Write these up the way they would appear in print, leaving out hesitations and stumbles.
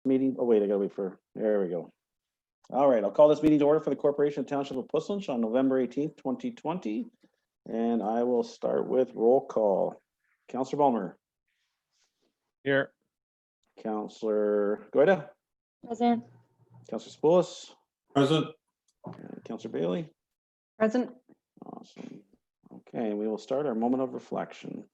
meeting. Oh, wait, I gotta wait for, there we go. All right, I'll call this meeting to order for the Corporation of Township of Puslinch on November 18th, 2020. And I will start with roll call. Councillor Balmer. Here. Councillor Goida. Present. Councillor Spoulos. Present. And Councillor Bailey. Present. Awesome. Okay, we will start our moment of reflection.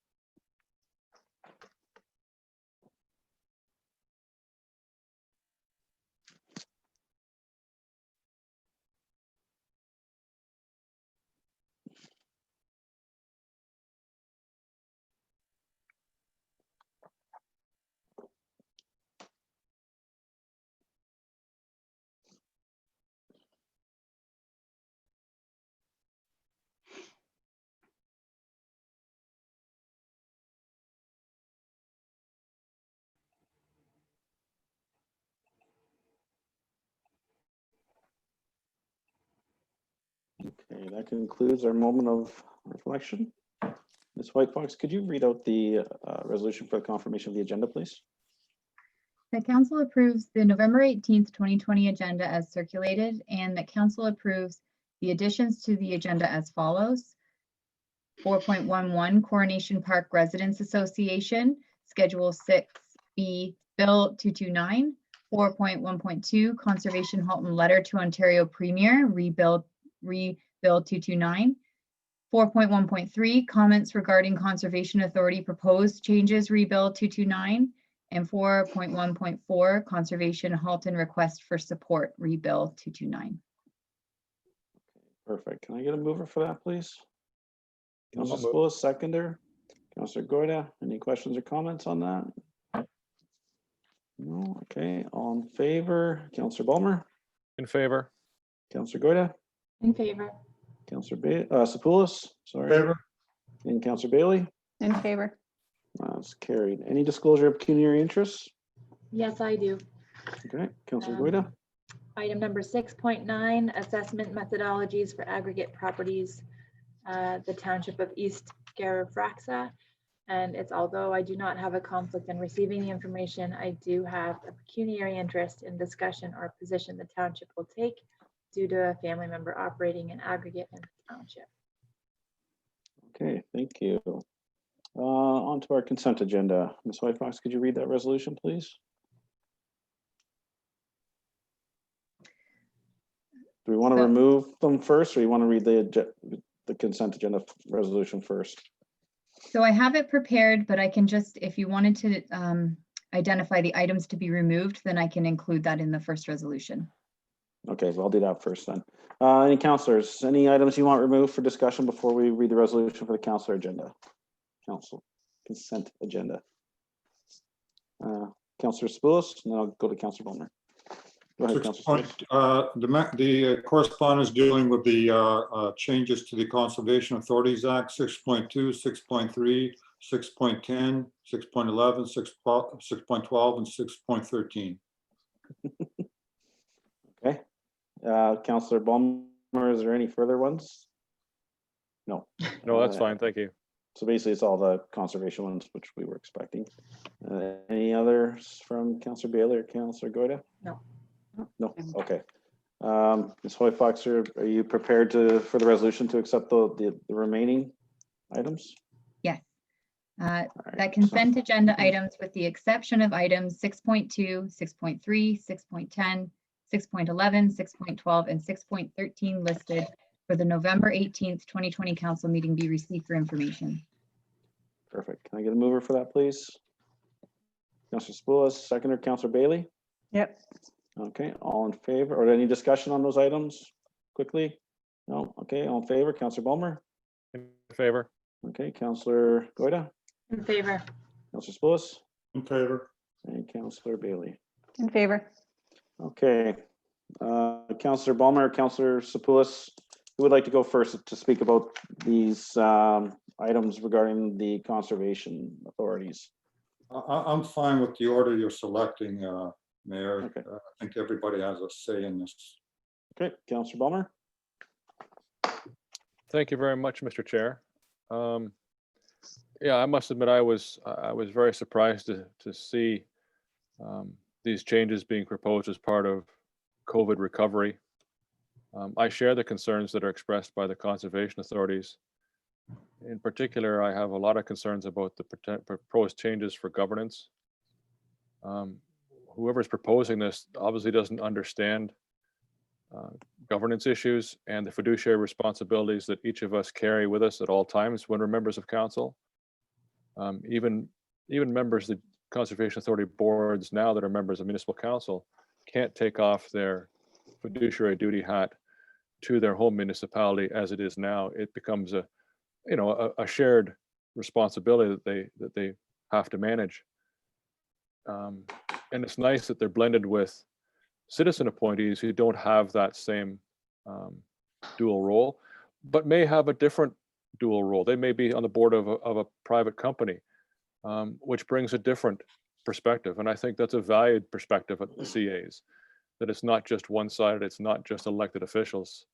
Okay, that concludes our moment of reflection. Ms. White Fox, could you read out the resolution for the confirmation of the agenda, please? The council approves the November 18th, 2020 agenda as circulated, and the council approves the additions to the agenda as follows. 4.11 Coronation Park Residents Association, Schedule 6B, Bill 229. 4.1.2 Conservation Halton Letter to Ontario Premier, Rebill 229. 4.1.3 Comments regarding Conservation Authority Proposed Changes, Rebill 229. And 4.1.4 Conservation Halton Request for Support, Rebill 229. Perfect. Can I get a mover for that, please? Councillor I'll Spoulos, seconder. Councillor Goida, any questions or comments on that? No, okay, all in favor. Councillor Balmer, In favor. Councillor Goida, In favor. Councillor Sapoulos, sorry. Favor. And Councillor Bailey. In favor. That's carried. Any disclosure of pecuniary interests? Yes, I do. Okay, Councillor Um, Goida. Item number 6.9, assessment methodologies for aggregate properties, the Township of East Garifraxa. And it's although I do not have a conflict in receiving the information, I do have a pecuniary interest in discussion or position the township will take due to a family member operating an aggregate in the township. Okay, thank you. On to our consent agenda. Ms. White Fox, could you read that resolution, please? Do we want to So- remove them first, or you want to read the consent agenda resolution first? So I have it prepared, but I can just, if you wanted to identify the items to be removed, then I can include that in the first resolution. Okay, so I'll do that first then. Any councillors, any items you want removed for discussion before we read the resolution for the councillor agenda? Council consent agenda. Councillor Spoulos, and then I'll go to Councillor Balmer. Go ahead, Councillor Spoulos. The correspondence dealing with the changes to the Conservation Authorities Act, 6.2, 6.3, 6.10, 6.11, 6.12, and 6.13. Okay. Councillor Balmer, is there any further ones? No. No, that's fine. Thank you. So basically, it's all the conservation ones, which we were expecting. Any others from Councillor Bailey or Councillor Goida? No. No, okay. Ms. Hoy Fox, are you prepared for the resolution to accept the remaining items? Yes. All right, That consent agenda items, with the exception of items 6.2, 6.3, 6.10, 6.11, 6.12, and 6.13 listed for the November 18th, 2020 council meeting be received for information. Perfect. Can I get a mover for that, please? Councillor Spoulos, seconder, Councillor Bailey. Yep. Okay, all in favor, or any discussion on those items quickly? No, okay, all in favor, Councillor Balmer. In favor. Okay, Councillor Goida, In favor. Councillor Spoulos, In favor. and Councillor Bailey. In favor. Okay, Councillor Balmer, Councillor Sapoulos, who would like to go first to speak about these items regarding the conservation authorities? I'm fine with the order you're selecting, Mayor. Okay. I think everybody has a say in this. Okay, Councillor Balmer. Thank you very much, Mr. Chair. Yeah, I must admit I was very surprised to see these changes being proposed as part of COVID recovery. I share the concerns that are expressed by the conservation authorities. In particular, I have a lot of concerns about the proposed changes for governance. Whoever's proposing this obviously doesn't understand governance issues and the fiduciary responsibilities that each of us carry with us at all times when we're members of council. Even members of the Conservation Authority boards now that are members of municipal council can't take off their fiduciary duty hat to their home municipality as it is now. It becomes a shared responsibility that they have to manage. And it's nice that they're blended with citizen appointees who don't have that same dual role, but may have a different dual role. They may be on the board of a private company, which brings a different perspective. And I think that's a valued perspective at the CAs, that it's not just one-sided, it's not just elected officials.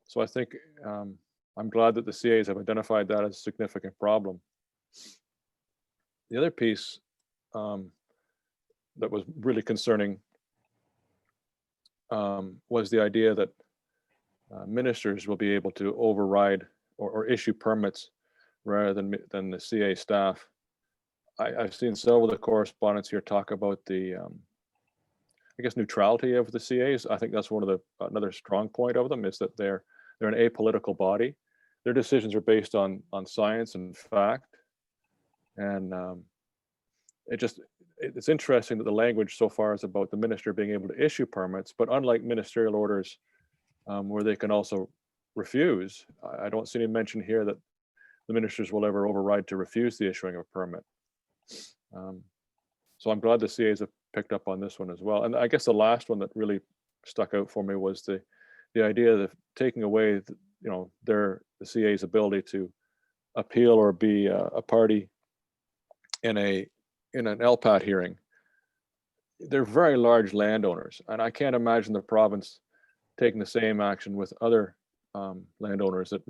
So I think I'm glad that the CAs have identified that as a significant problem. The other piece that was really concerning was the idea that ministers will be able to override or issue permits rather than the CA staff. I've seen several of the correspondents here talk about the neutrality of the CAs. I think that's one of another strong point of them is that they're an apolitical body. Their decisions are based on science and fact, and it's interesting that the language so far is about the minister being able to issue permits, but unlike ministerial orders where they can also refuse, I don't see any mention here that the ministers will ever override to refuse the issuing of a permit. So I'm glad the CAs have picked up on this one as well. And I guess the last one that really stuck out for me was the idea of taking away the CA's ability to appeal or be a party in an LPAT hearing. They're very large landowners, and I can't imagine the province taking the same action with other landowners that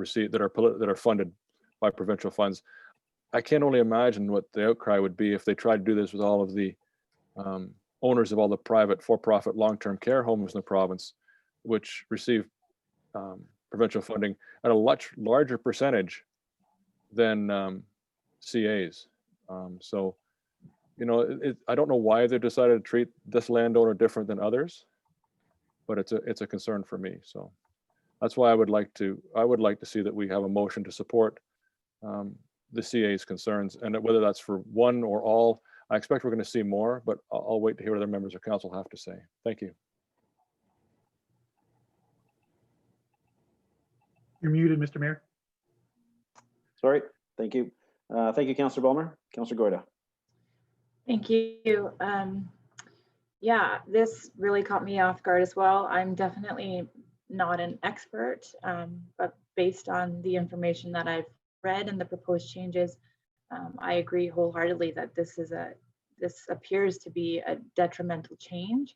are funded by provincial funds. I can only imagine what the outcry would be if they tried to do this with all of the owners of all the private for-profit long-term care homes in the province, which receive provincial funding at a much larger percentage than CAs. So, I don't know why they decided to treat this landowner different than others, but it's a concern for me. So that's why I would like to see that we have a motion to support the CA's concerns, and whether that's for one or all. I expect we're going to see more, but I'll wait to hear what other members of council have to say. Thank you. You're muted, Mr. Mayor. Sorry. Thank you. Thank you, Councillor Balmer. Councillor Goyda. Thank you. Yeah, this really caught me off guard as well. I'm definitely not an expert, but based on the information that I've read and the proposed changes, I agree wholeheartedly that this appears to be a detrimental change.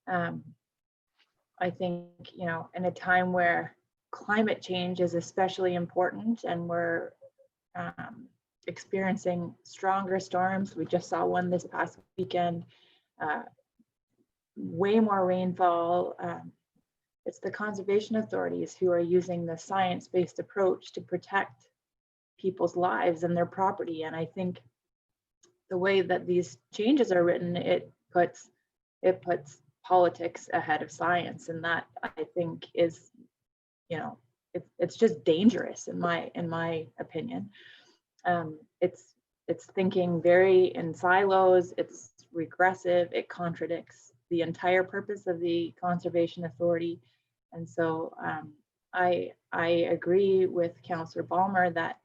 I think, in a time where climate change is especially important and we're experiencing stronger storms. We just saw one this past weekend, way more rainfall. It's the conservation authorities who are using the science-based approach to protect people's lives and their property. And I think the way that these changes are written, it puts politics ahead of science. And that, I think, is, it's just dangerous in my opinion. It's thinking very in silos, it's regressive, it contradicts the entire purpose of the Conservation Authority. And so I agree with Councillor Balmer that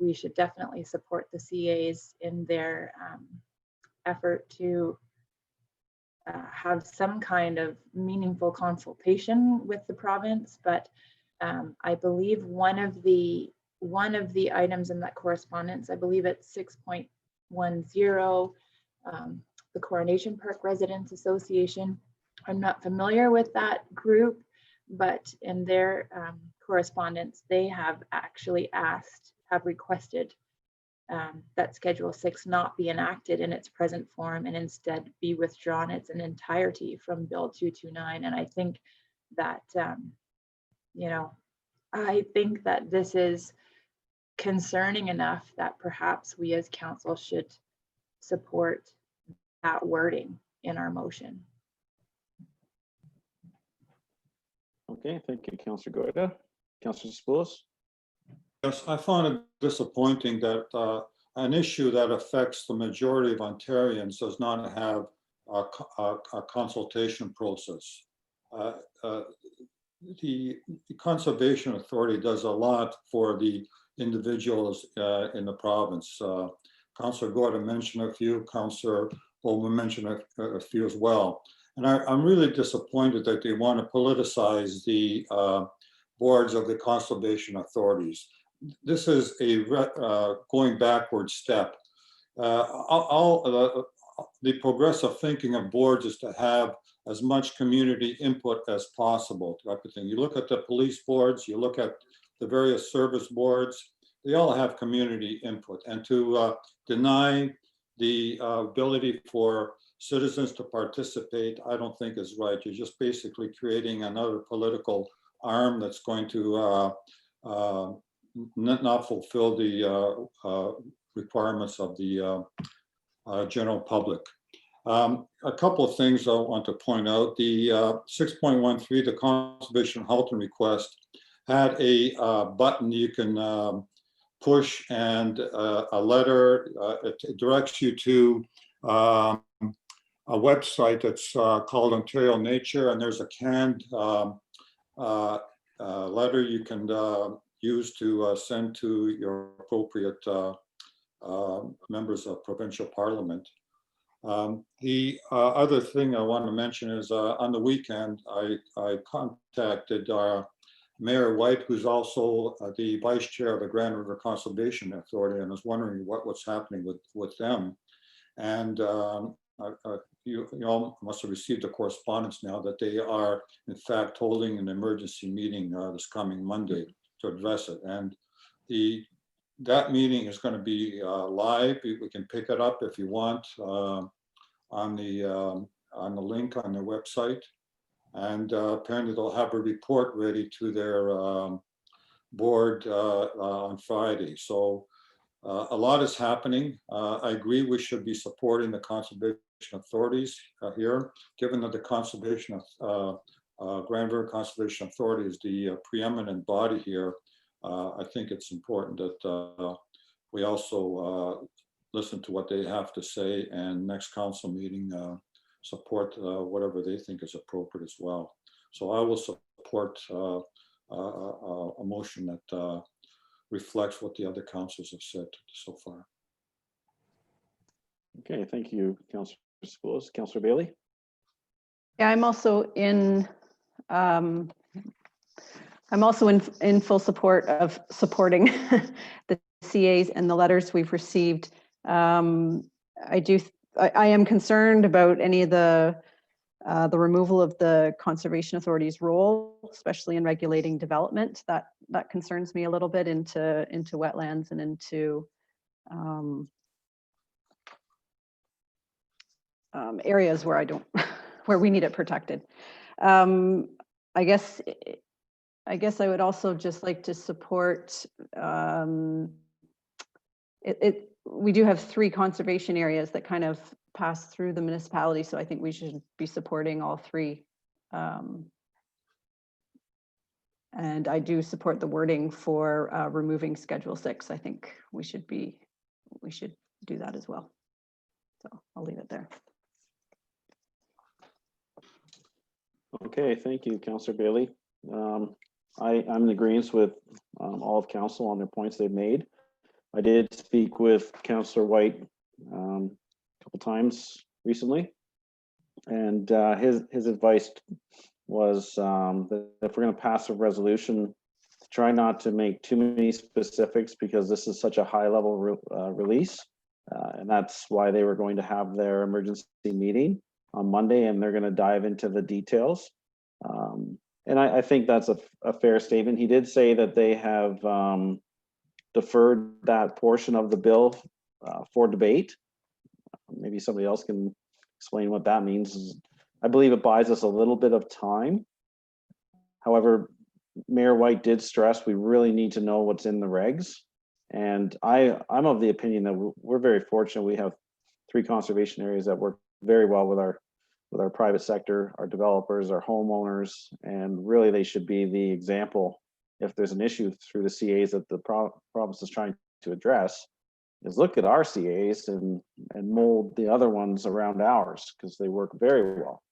we should definitely support the CAs in their effort to have some kind of meaningful consultation with the province. But I believe one of the items in that correspondence, I believe it's 6.10, the Coronation Park Residents Association. I'm not familiar with that group, but in their correspondence, they have actually requested that Schedule 6 not be enacted in its present form and instead be withdrawn its entirety from Bill 229. And I think that, I think that this is concerning enough that perhaps we as council should support that wording in our motion. Okay, thank you, Councillor Goida. Councillor Spoulos? Yes, I found it disappointing that an issue that affects the majority of Ontarians does not have a consultation process. The Conservation Authority does a lot for the individuals in the province. Councillor Goida mentioned a few, Councillor Bowman mentioned a few as well. And I'm really disappointed that they want to politicize the boards of the conservation authorities. This is a going backward step. The progressive thinking of boards is to have as much community input as possible, type of thing. You look at the police boards, you look at the various service boards, they all have community input. And to deny the ability for citizens to participate, I don't think is right. You're just basically creating another political arm that's going to not fulfill the requirements of the general public. A couple of things I want to point out. The 6.13, the Conservation Halton request, had a button you can push and a letter. It directs you to a website that's called Ontario Nature, and there's a canned letter you can use to send to your appropriate members of provincial parliament. The other thing I want to mention is on the weekend, I contacted Mayor White, who's also the vice chair of the Grand River Conservation Authority, and was wondering what's happening with them. And you all must have received the correspondence now that they are in fact holding an emergency meeting this coming Monday to address it. And that meeting is going to be live. We can pick it up if you want on the link on their website. And apparently they'll have a report ready to their board on Friday. So a lot is happening. I agree we should be supporting the conservation authorities here, given that the Grand River Conservation Authority is the preeminent body here. I think it's important that we also listen to what they have to say, and next council meeting support whatever they think is appropriate as well. So I will support a motion that reflects what the other councils have said so far. Okay, thank you, Councillor Spoulos. Councillor Bailey? Yeah, I'm also in full support of supporting the CAs and the letters we've received. I am concerned about any of the removal of the Conservation Authority's role, especially in regulating development. That concerns me a little bit into wetlands and into areas where where we need it protected. I guess I would also just like to support we do have 3 conservation areas that kind of pass through the municipality, so I think we should be supporting all 3. And I do support the wording for removing Schedule 6. I think we should do that as well. So I'll leave it there. Okay, thank you, Councillor Bailey. I'm in agreement with all of council on their points they've made. I did speak with Councillor White a couple times recently, and his advice was that if we're going to pass a resolution, try not to make too many specifics, because this is such a high-level release, and that's why they were going to have their emergency meeting on Monday, and they're going to dive into the details. And I think that's a fair statement. He did say that they have deferred that portion of the bill for debate. Maybe somebody else can explain what that means. I believe it buys us a little bit of time. However, Mayor White did stress we really need to know what's in the regs. And I'm of the opinion that we're very fortunate. We have 3 conservation areas that work very well with our private sector, our developers, our homeowners, and really they should be the example if there's an issue through the CAs that the province is trying to address, is look at our CAs and mold the other ones around ours, because they work very well.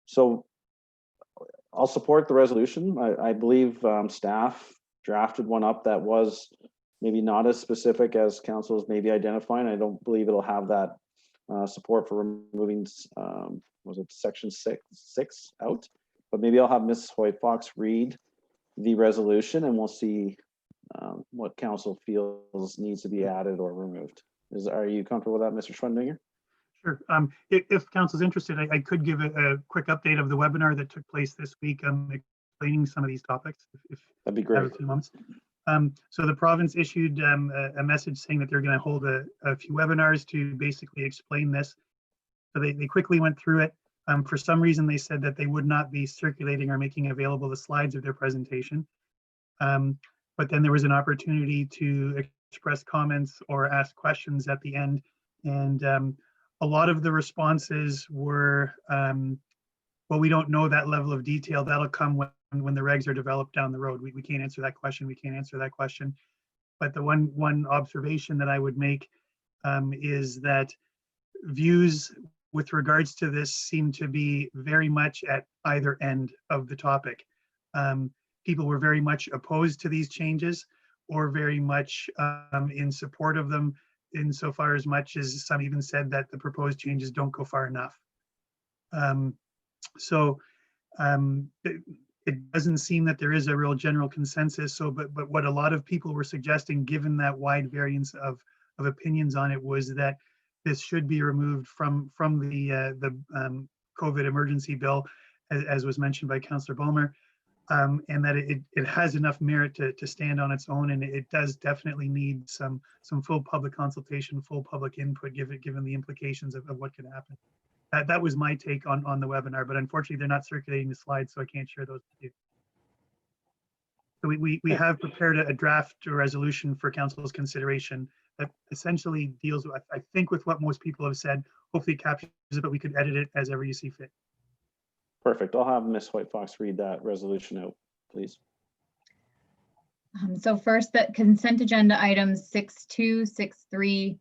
So I'll support the resolution. I believe staff drafted one up that was maybe not as specific as council is maybe identifying. I don't believe it'll have that support for removing, was it section six out? But maybe I'll have Ms. Hoyt Fox read the resolution and we'll see what council feels needs to be added or removed. Are you comfortable with that, Mr. Schwendinger? Sure. If council's interested, I could give a quick update of the webinar that took place this week, explaining some of these topics. If That'd be I have great. a few moments. So the province issued a message saying that they're going to hold a few webinars to basically explain this. So they quickly went through it. For some reason, they said that they would not be circulating or making available the slides of their presentation. But then there was an opportunity to express comments or ask questions at the end. And a lot of the responses were, well, we don't know that level of detail. That'll come when the regs are developed down the road. We can't answer that question. We can't answer that question. But the one observation that I would make is that views with regards to this seem to be very much at either end of the topic. People were very much opposed to these changes or very much in support of them, insofar as much as some even said that the proposed changes don't go far enough. It doesn't seem that there is a real general consensus. So, but what a lot of people were suggesting, given that wide variance of opinions on it, was that this should be removed from the COVID emergency bill, as was mentioned by Councillor Bulmer, and that it has enough merit to stand on its own, and it does definitely need some full public consultation, full public input, given the implications of what could happen. That was my take on the webinar, but unfortunately they're not circulating the slides, so I can't share those with you. So we have prepared a draft resolution for council's consideration that essentially deals with, I think, with what most people have said. Hopefully it captures it, but we could edit it as ever you see fit. Perfect. I'll have Ms. White Fox read that resolution out, please. So first, that consent agenda items 6.2, 6.3,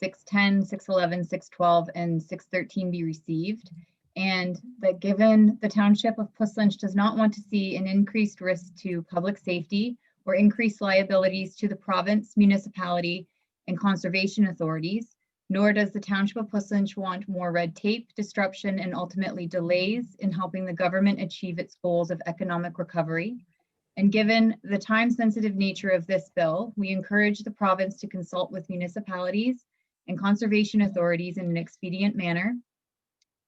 6.10, 6.11, 6.12, and 6.13 be received. And that given the Township of Puslinch does not want to see an increased risk to public safety or increased liabilities to the province, municipality, and conservation authorities, nor does the Township of Puslinch want more red tape, disruption, and ultimately delays in helping the government achieve its goals of economic recovery. And given the time-sensitive nature of this bill, we encourage the province to consult with municipalities and conservation authorities in an expedient manner.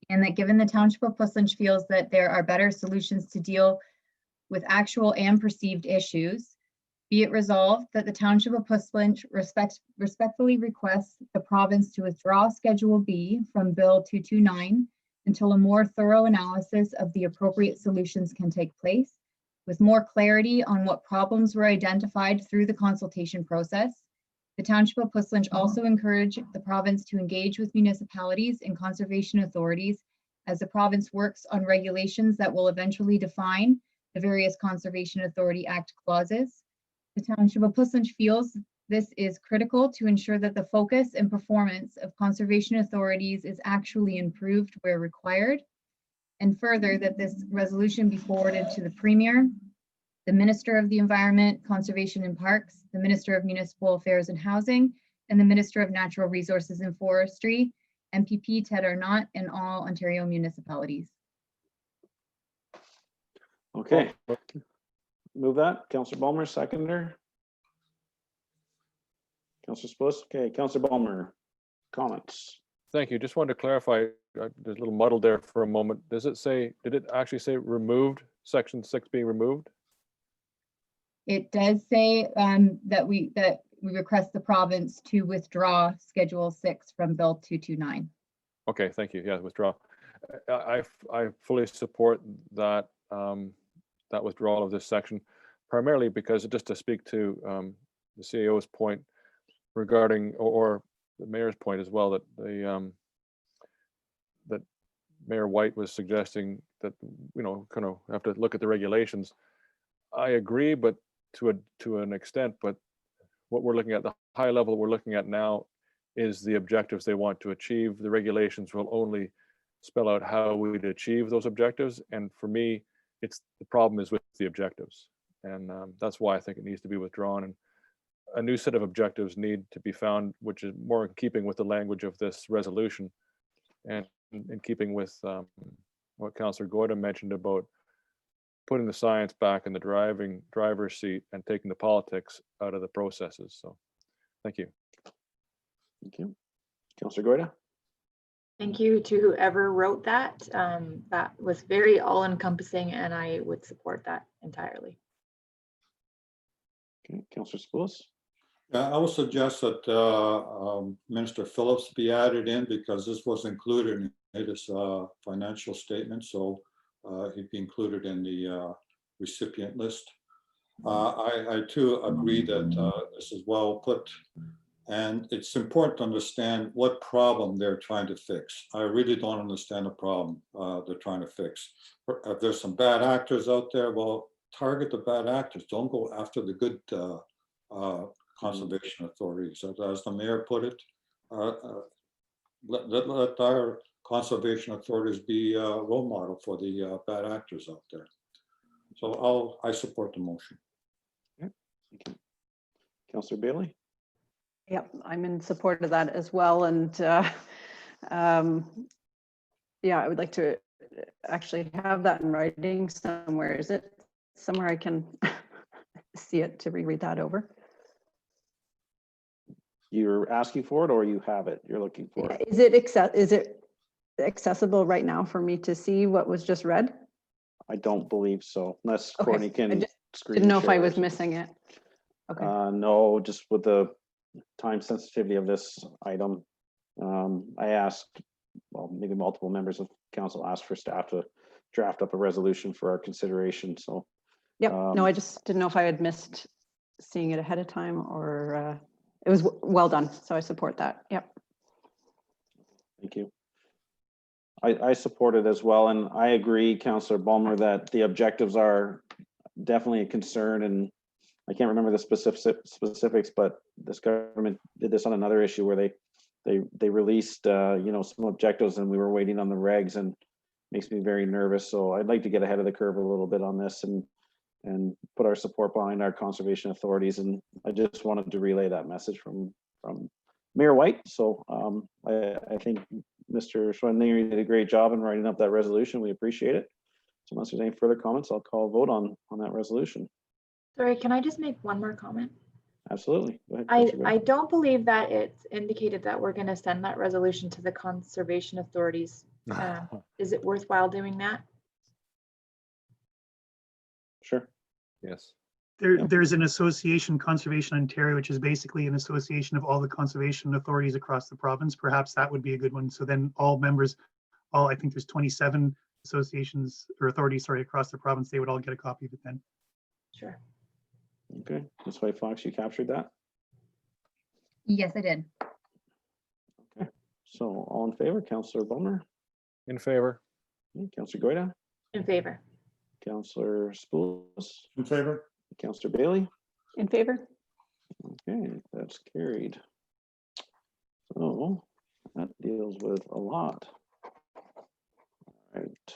And that given the Township of Puslinch feels that there are better solutions to deal with actual and perceived issues, be it resolved that the Township of Puslinch respectfully requests the province to withdraw Schedule B from Bill 229 until a more thorough analysis of the appropriate solutions can take place, with more clarity on what problems were identified through the consultation process. The Township of Puslinch also encourage the province to engage with municipalities and conservation authorities as the province works on regulations that will eventually define the various Conservation Authority Act clauses. The Township of Puslinch feels this is critical to ensure that the focus and performance of conservation authorities is actually improved where required. And further, that this resolution be forwarded to the Premier, the Minister of the Environment, Conservation and Parks, the Minister of Municipal Affairs and Housing, and the Minister of Natural Resources and Forestry, MPP Ted Arnott, and all Ontario municipalities. Okay. Move that. Councillor Bulmer, seconder. Councillor Spluss. Okay, Councillor Bulmer, comments. Thank you. Just wanted to clarify, there's a little muddle there for a moment. Does it say, did it actually say removed, section 6 being removed? It does say that we request the province to withdraw Schedule 6 from Bill 229. Okay, thank you. Yeah, withdraw. I fully support that that withdrawal of this section, primarily because, just to speak to the CAO's point regarding, or the mayor's point as well, that that Mayor White was suggesting that, you know, kind of have to look at the regulations. I agree, but to an extent. But what we're looking at, the high level we're looking at now, is the objectives they want to achieve. The regulations will only spell out how we'd achieve those objectives. And for me, the problem is with the objectives. And that's why I think it needs to be withdrawn. And a new set of objectives need to be found, which is more in keeping with the language of this resolution, and in keeping with what Councillor Goyda mentioned about putting the science back in the driver's seat and taking the politics out of the processes. So, thank you. Thank you. Councillor Goyda? Thank you to whoever wrote that. That was very all-encompassing, and I would support that entirely. Okay, Councillor Spoulos? Yeah, I would suggest that Minister Phillips be added in, because this was included in his financial statement, so he'd be included in the recipient list. I too agree that this is well put, and it's important to understand what problem they're trying to fix. I really don't understand the problem they're trying to fix. If there's some bad actors out there, well, target the bad actors. Don't go after the good conservation authorities. As the mayor put it, let our conservation authorities be a role model for the bad actors out there. So I support the motion. Okay, thank you. Councillor Bailey? Yep, I'm in support of that as well. And yeah, I would like to actually have that in writing somewhere. Is it somewhere I can see it to reread that over? You're asking for it, or you have it? You're looking for it? Is it accessible right now for me to see what was just read? I don't believe so, unless Okay, Courtney can I just screen didn't know if I share was it. missing it. Okay. No, just with the time sensitivity of this item, I asked, well, maybe multiple members of council asked for staff to draft up a resolution for our consideration. So, Yep. No, I just didn't know if I had missed seeing it ahead of time, or it was well done. So I support that. Yep. thank you. I support it as well, and I agree, Councillor Balmer, that the objectives are definitely a concern, and I can't remember the specifics, but this government did this on another issue where they released you know, some objectives, and we were waiting on the regs, and makes me very nervous. So I'd like to get ahead of the curve a little bit on this and put our support behind our conservation authorities. And I just wanted to relay that message from Mayor White. So I think Mr. Schwendinger did a great job in writing up that resolution. We appreciate it. So unless there's any further comments, I'll call a vote on that resolution. Sorry, can I just make one more comment? Absolutely. Go ahead, I Councillor Gray. don't believe that it's indicated that we're going to send that resolution to the conservation authorities. Is it worthwhile doing that? Sure. Yes. There's an association, Conservation Ontario, which is basically an association of all the conservation authorities across the province. Perhaps that would be a good one. So then all members, I think there's 27 associations or authorities, sorry, across the province, they would all get a copy of it then. Sure. Okay. Ms. White Fox, you captured that? Yes, I did. Okay. So all in favor, Councillor Bulmer? In favor. Okay. Councillor Goyda? In favor. Councillor Spoulos? In favor? Councillor Bailey? In favor? Okay, that's carried. So that deals with a lot. All right.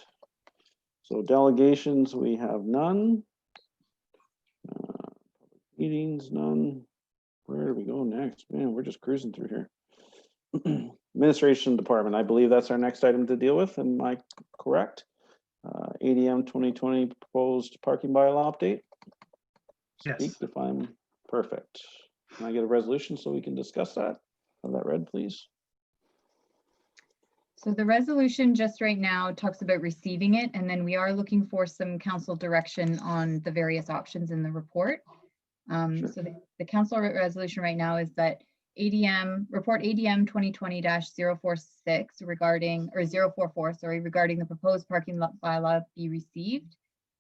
So delegations, we have none. Public meetings, none. Where do we go next? Man, we're just cruising through here. Administration Department, I believe that's our next item to deal with. Am I correct? ADM 2020 proposed parking bylaw update. Yes. Speak if I'm perfect. Can I get a resolution so we can discuss that? Have that read, please. So the resolution just right now talks about receiving it, and then we are looking for some council direction on the various options in the report. Sure. So the council resolution right now is that report ADM 2020-046 regarding, or 044, sorry, regarding the proposed parking lot bylaw be received,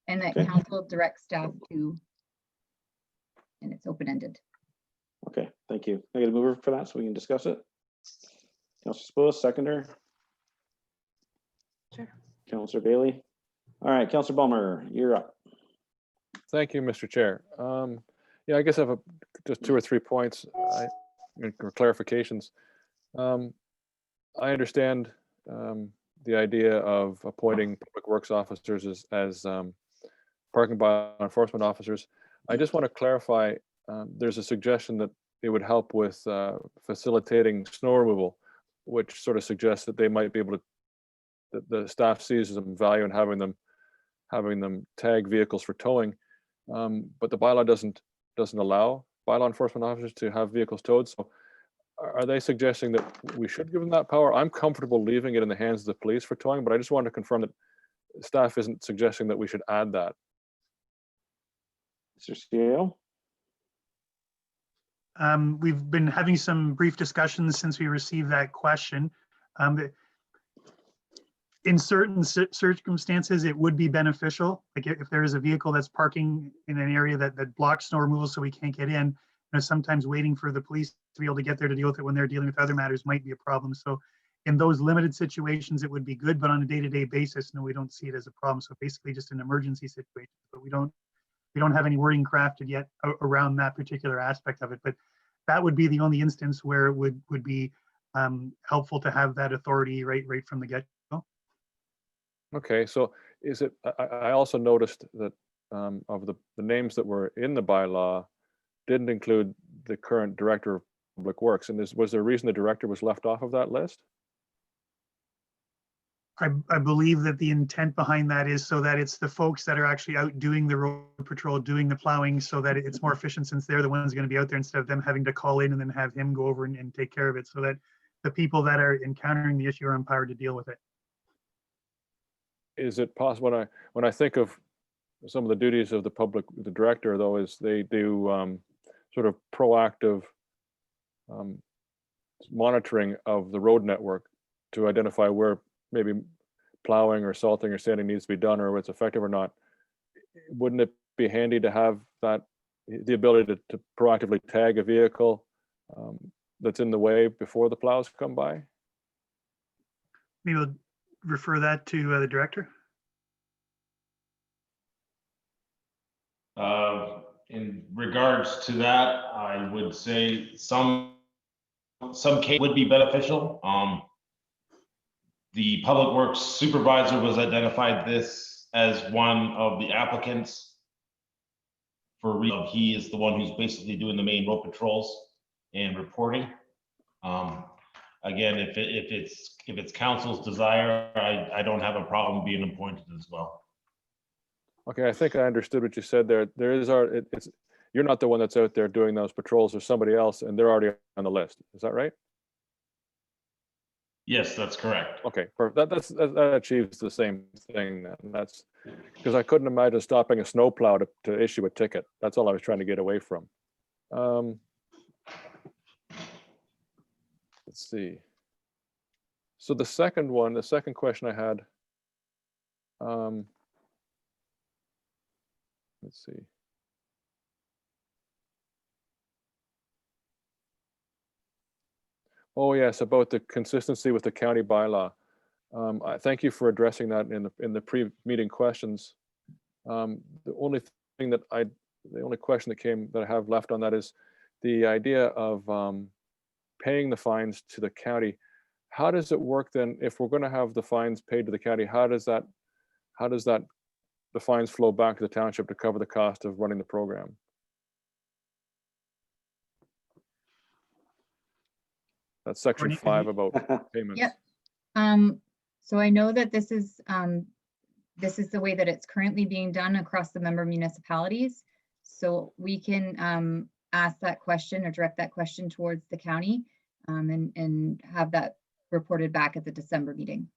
and that Okay. council directs staff to, and it's open-ended. Okay, thank you. I get a mover for that so we can discuss it. Councilor Spose, seconder. Sure. Councilor Bailey. All right, Councilor Balmer, you're up. Thank you, Mr. Chair. Yeah, I guess I have just 2 or 3 points or clarifications. I understand the idea of appointing public works officers as parking bylaw enforcement officers. I just want to clarify, there's a suggestion that it would help with facilitating snow removal, which sort of suggests that they might be able to, that the staff sees some value in having them tag vehicles for towing. But the bylaw doesn't allow bylaw enforcement officers to have vehicles towed. So are they suggesting that we should give them that power? I'm comfortable leaving it in the hands of the police for towing, but I just wanted to confirm that staff isn't suggesting that we should add that. Mr. Scale. We've been having some brief discussions since we received that question. In certain circumstances, it would be beneficial. Like if there is a vehicle that's parking in an area that blocks snow removal so we can't get in, sometimes waiting for the police to be able to get there to deal with it when they're dealing with other matters might be a problem. So in those limited situations, it would be good, but on a day-to-day basis, no, we don't see it as a problem. So basically just an emergency situation, but we don't have any wording crafted yet around that particular aspect of it. But that would be the only instance where it would be helpful to have that authority right from the get-go. Okay, so is it, I also noticed that of the names that were in the bylaw didn't include the current director of public works. And was there a reason the director was left off of that list? I believe that the intent behind that is so that it's the folks that are actually out doing the road patrol, doing the plowing, so that it's more efficient since they're the ones going to be out there instead of them having to call in and then have him go over and take care of it, so that the people that are encountering the issue are empowered to deal with it. Is it possible, when I think of some of the duties of the director, though, is they do sort of proactive monitoring of the road network to identify where maybe plowing or salting or sanding needs to be done, or it's effective or not. Wouldn't it be handy to have that, the ability to proactively tag a vehicle that's in the way before the plows come by? Maybe we'll refer that to the director. In regards to that, I would say some case would be beneficial. The Public Works Supervisor was identified this as one of the applicants for he is the one who's basically doing the main road patrols and reporting. Again, if it's council's desire, I don't have a problem being appointed as well. Okay, I think I understood what you said there. You're not the one that's out there doing those patrols, or somebody else, and they're already on the list. Is that right? Yes, that's correct. Okay, perfect. That achieves the same thing then. That's because I couldn't imagine stopping a snowplow to issue a ticket. That's all I was trying to get away from. Let's see. So the second question I had, let's see. Oh yes, about the consistency with the county bylaw. I thank you for addressing that in the pre-meeting questions. The only question that I have left on that is the idea of paying the fines to the county. How does it work then if we're going to have the fines paid to the county? How does the fines flow back to the township to cover the cost of running the program? That's section 5 about payments. Yep. So I know that this is the way that it's currently being done across the member municipalities. So we can ask that question or direct that question towards the county and have that reported back at the December meeting.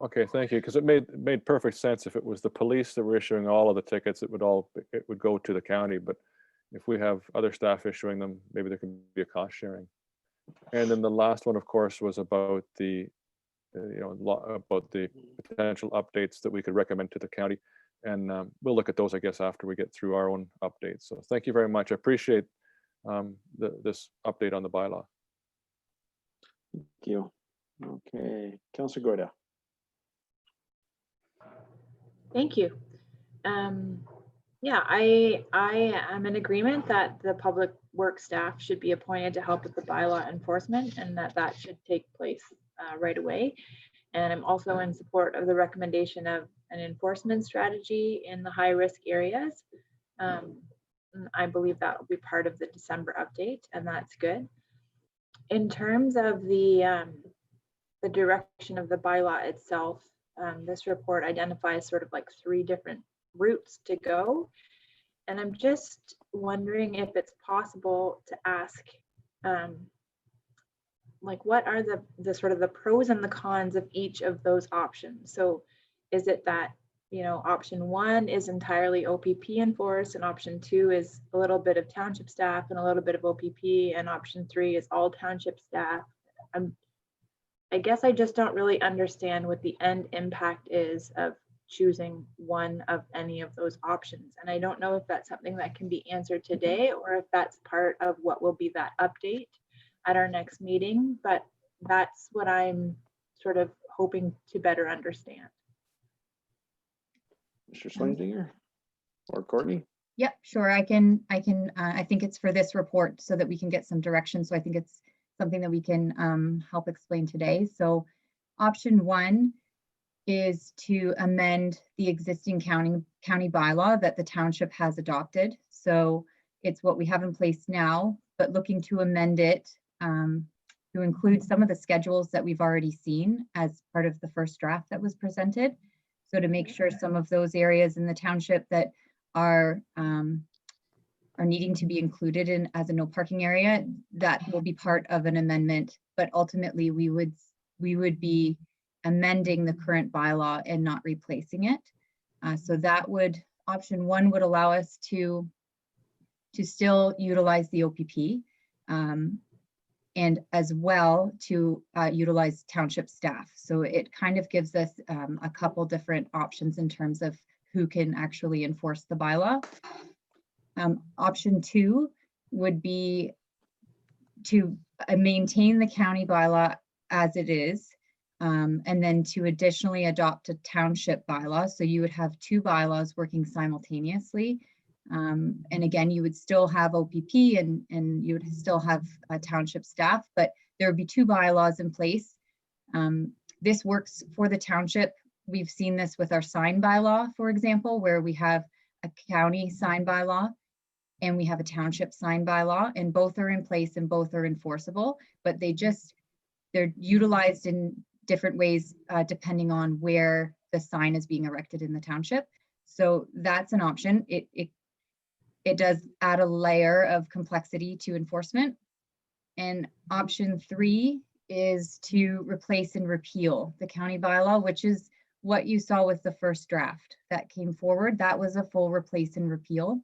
Okay, thank you. Because it made perfect sense if it was the police that were issuing all of the tickets, it would go to the county. But if we have other staff issuing them, maybe there can be a cost sharing. And then the last one, of course, was about the, about the potential updates that we could recommend to the county. And we'll look at those, I guess, after we get through our own updates. So thank you very much. I appreciate this update on the bylaw. Thank you. Okay, Councillor Goida. Thank you. Yeah, I am in agreement that the public work staff should be appointed to help with the bylaw enforcement and that should take place right away. And I'm also in support of the recommendation of an enforcement strategy in the high risk areas. I believe that will be part of the December update, and that's good. In terms of the direction of the bylaw itself, this report identifies sort of like 3 different routes to go. And I'm just wondering if it's possible to ask, like, what are the sort of the pros and the cons of each of those options? So is it that, option 1 is entirely OPP enforced, and option 2 is a little bit of township staff and a little bit of OPP, and option 3 is all township staff? I guess I just don't really understand what the end impact is of choosing one of any of those options. And I don't know if that's something that can be answered today or if that's part of what will be that update at our next meeting, but that's what I'm sort of hoping to better understand. Mr. Swainsinger or Courtney? Yep, sure. I think it's for this report so that we can get some direction. So I think it's something that we can help explain today. So option 1 is to amend the existing county bylaw that the township has adopted. So it's what we have in place now, but looking to amend it to include some of the schedules that we've already seen as part of the first draft that was presented. So to make sure some of those areas in the township that are needing to be included in as a no parking area, that will be part of an amendment. But ultimately, we would be amending the current bylaw and not replacing it. So that would, option 1 would allow us to still utilize the OPP and as well to utilize township staff. So it kind of gives us a couple different options in terms of who can actually enforce the bylaw. Option 2 would be to maintain the county bylaw as it is, and then to additionally adopt a township bylaw. So you would have 2 bylaws working simultaneously. And again, you would still have OPP and you would still have township staff, but there would be 2 bylaws in place. This works for the township. We've seen this with our sign bylaw, for example, where we have a county sign bylaw and we have a township sign bylaw, and both are in place and both are enforceable, but they're utilized in different ways depending on where the sign is being erected in the township. So that's an option. It does add a layer of complexity to enforcement. And option 3 is to replace and repeal the county bylaw, which is what you saw with the first draft that came forward. That was a full replace and repeal,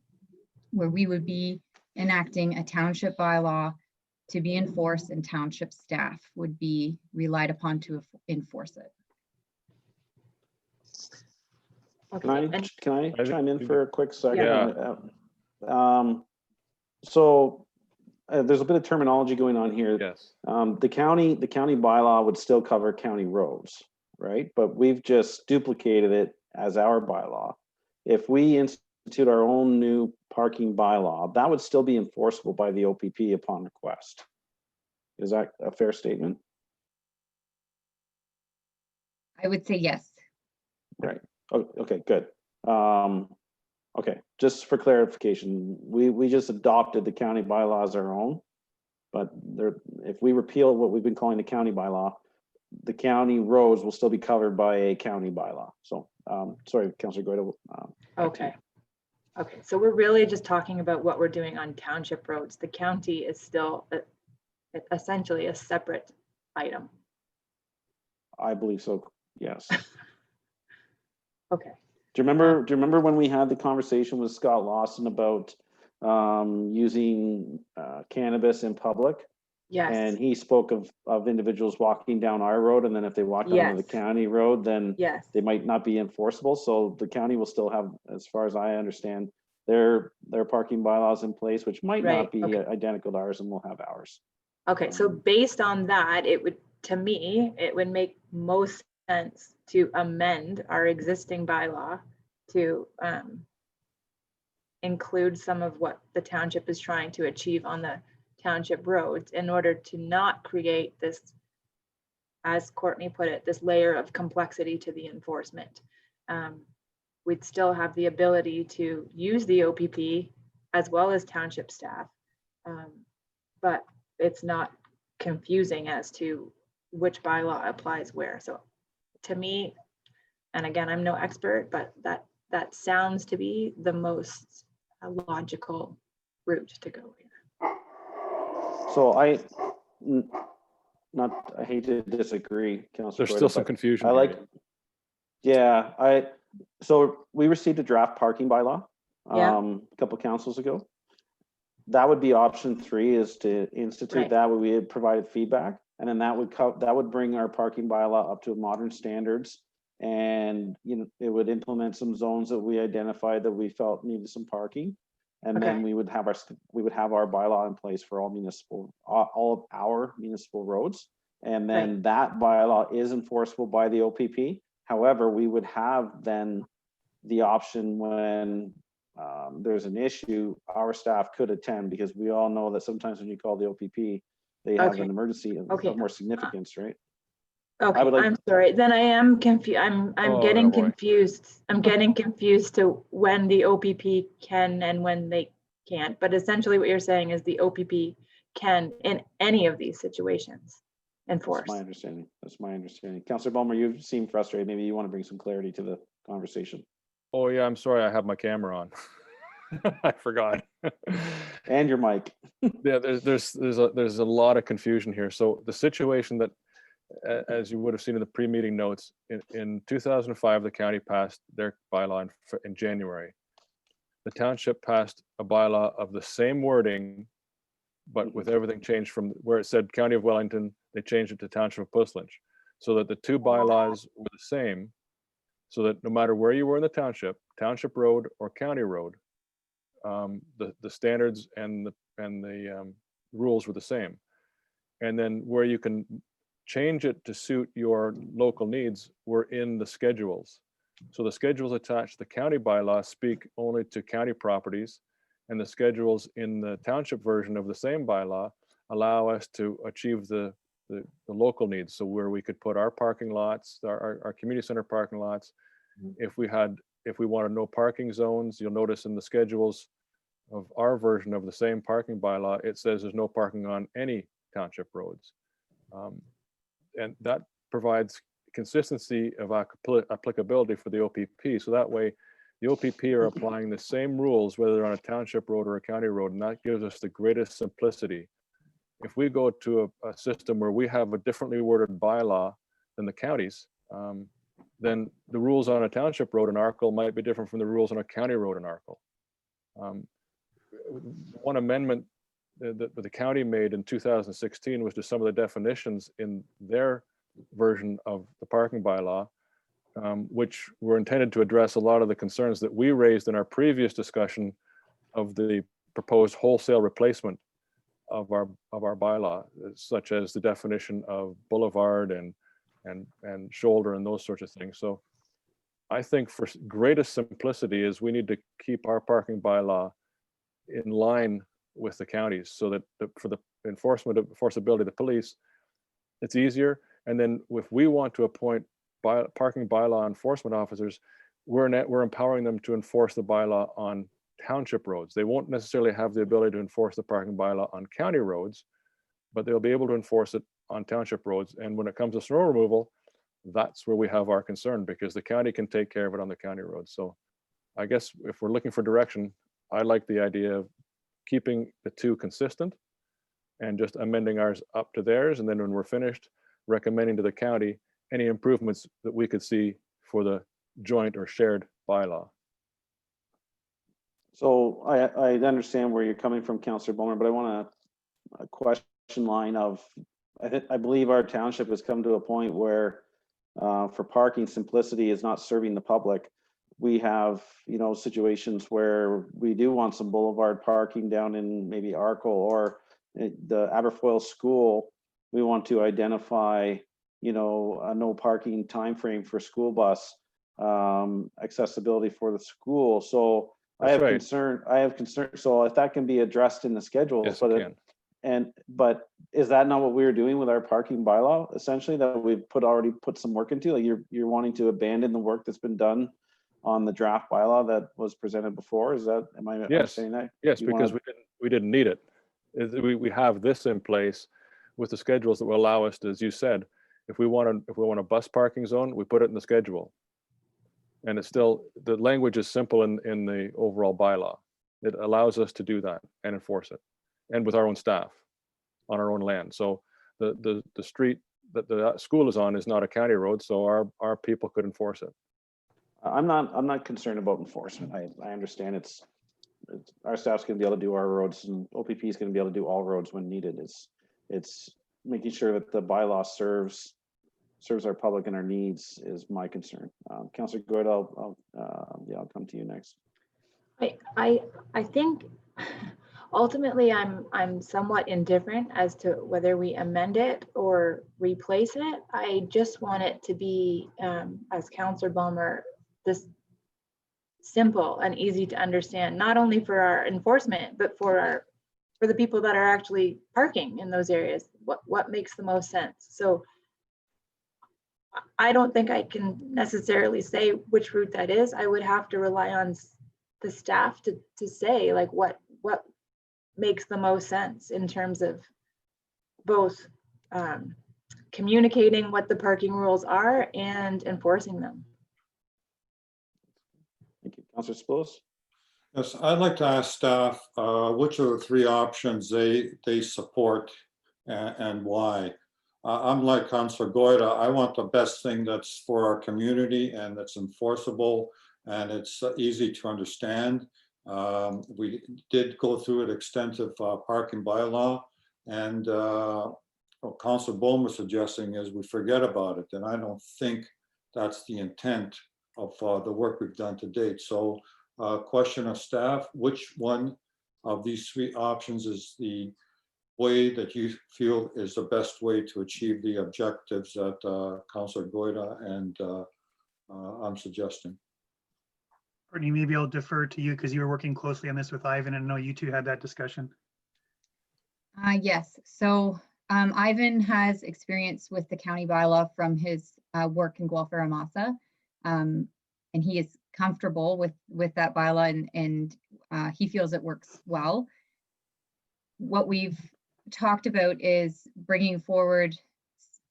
where we would be enacting a township bylaw to be enforced and township staff would be relied upon to enforce it. Okay. Can I chime in for a quick second? Yeah. So there's a bit of terminology going on here. Yes. The county bylaw would still cover county roads, right? But we've just duplicated it as our bylaw. If we institute our own new parking bylaw, that would still be enforceable by the OPP upon request. Is that a fair statement? I would say yes. Right. Oh, okay, good. Okay, just for clarification, we just adopted the county bylaw as our own, but if we repeal what we've been calling the county bylaw, the county roads will still be covered by a county bylaw. So, sorry, Councillor Goida. Okay. Okay, so we're really just talking about what we're doing on township roads. The county is still essentially a separate item. I believe so, yes. Okay. Do you remember when we had the conversation with Scott Lawson about using cannabis in public. And Yes, he spoke of individuals walking down our road, and then if they walk down to the Yes. county road, then yes, they might not be enforceable. So the county will still have, as far as I understand, their parking bylaws in place, which might Right, not be okay. identical to ours, and we'll have ours. okay, so based on that, it would, to me, it would make most sense to amend our existing bylaw to include some of what the township is trying to achieve on the township roads in order to not create this, as Courtney put it, this layer of complexity to the enforcement. We'd still have the ability to use the OPP as well as township staff, but it's not confusing as to which bylaw applies where. So to me, and again, I'm no expert, but that sounds to be the most logical route to go here. So I hate to disagree, Councilor. There's still some confusion. I here. like, yeah, so we received a draft parking bylaw Yeah. a couple councils ago. That would be option 3, is to institute Right. that, where we had provided feedback, and then that would bring our parking bylaw up to modern standards. And it would implement some zones that we identified that we felt needed some parking. And then Okay. we would have our bylaw in place for all of our municipal roads. And then that bylaw is enforceable by the OPP. However, we would have then the option when there's an issue, our staff could attend, because we all know that sometimes when you call the OPP, they have Okay. an emergency of more significance, right? Okay, would like- I'm sorry, then I am confused, I'm Oh, getting boy. confused. I'm getting confused to when the OPP can and when they can't. But essentially what you're saying is the OPP can, in any of these situations, enforce. That's my understanding. Councilor Bulmer, you seem frustrated. Maybe you want to bring some clarity to the conversation. Oh yeah, I'm sorry, I have my camera on. I forgot. And your mic. Yeah, there's a lot of confusion here. So the situation that, as you would have seen in the pre-meeting notes, in 2005, the county passed their bylaw in January. The township passed a bylaw of the same wording, but with everything changed from where it said County of Wellington, they changed it to Township of Puslinch, so that the two bylaws were the same, so that no matter where you were in the township road or county road, the standards and the rules were the same. And then where you can change it to suit your local needs were in the schedules. So the schedules attached to the county bylaw speak only to county properties, and the schedules in the township version of the same bylaw allow us to achieve the local needs. So where we could put our parking lots, our community center parking lots. If we wanted no parking zones, you'll notice in the schedules of our version of the same parking bylaw, it says there's no parking on any township roads. And that provides consistency of applicability for the OPP. So that way, the OPP are applying the same rules, whether they're on a township road or a county road, and that gives us the greatest simplicity. If we go to a system where we have a differently worded bylaw than the counties, then the rules on a township road in Arkell might be different from the rules on a county road in Arkell. One amendment that the county made in 2016 was to some of the definitions in their version of the parking bylaw, which were intended to address a lot of the concerns that we raised in our previous discussion of the proposed wholesale replacement of our bylaw, such as the definition of boulevard and shoulder and those sorts of things. So I think for greatest simplicity is we need to keep our parking bylaw in line with the counties, so that for the enforceability of the police, it's easier. And then if we want to appoint parking bylaw enforcement officers, we're empowering them to enforce the bylaw on township roads. They won't necessarily have the ability to enforce the parking bylaw on county roads, but they'll be able to enforce it on township roads. And when it comes to snow removal, that's where we have our concern, because the county can take care of it on the county roads. So I guess if we're looking for direction, I like the idea of keeping the two consistent and just amending ours up to theirs. And then when we're finished, recommending to the county any improvements that we could see for the joint or shared bylaw. So I understand where you're coming from, Councillor Bowman, but I want a question line of, I believe our township has come to a point where for parking, simplicity is not serving the public. We have, situations where we do want some boulevard parking down in maybe Arkle or the Aberfoyle School. We want to identify, a no parking timeframe for school bus accessibility for the school. So I That's have right. concern. So if that can be addressed in the schedule, Yes, but it can. but is that not what we were doing with our parking bylaw? Essentially, that we've already put some work into. Like you're wanting to abandon the work that's been done on the draft bylaw that was presented before. Am I Yes, understanding that? yes, You because wanna- we didn't need it. We have this in place with the schedules that will allow us to, as you said, if we want a bus parking zone, we put it in the schedule. And it's still, the language is simple in the overall bylaw. It allows us to do that and enforce it, and with our own staff on our own land. So the street that the school is on is not a county road, so our people could enforce it. I'm not concerned about enforcement. I understand it's our staff's gonna be able to do our roads, and OPP is gonna be able to do all roads when needed. It's making sure that the bylaw serves our public and our needs is my concern. Councillor Good, I'll come to you next. I think ultimately I'm somewhat indifferent as to whether we amend it or replace it. I just want it to be, as Councillor Balmer, this simple and easy to understand, not only for our enforcement, but for the people that are actually parking in those areas. What makes the most sense? So I don't think I can necessarily say which route that is. I would have to rely on the staff to say like what makes the most sense in terms of both communicating what the parking rules are and enforcing them. Thank you. Councillor Spillis? Yes, I'd like to ask staff which of the three options they support and why. I'm like Councillor Goyda. I want the best thing that's for our community and that's enforceable and it's easy to understand. We did go through an extensive parking bylaw, and what Councillor Bowman was suggesting is we forget about it, and I don't think that's the intent of the work we've done to date. So question of staff, which one of these three options is the way that you feel is the best way to achieve the objectives that Councillor Goyda and I'm suggesting? Courtney, maybe I'll defer to you because you were working closely on this with Ivan, and I know you two had that discussion. Yes, so Ivan has experience with the county bylaw from his work in Guelph Aramasa, and he is comfortable with that bylaw, and he feels it works well. What we've talked about is bringing forward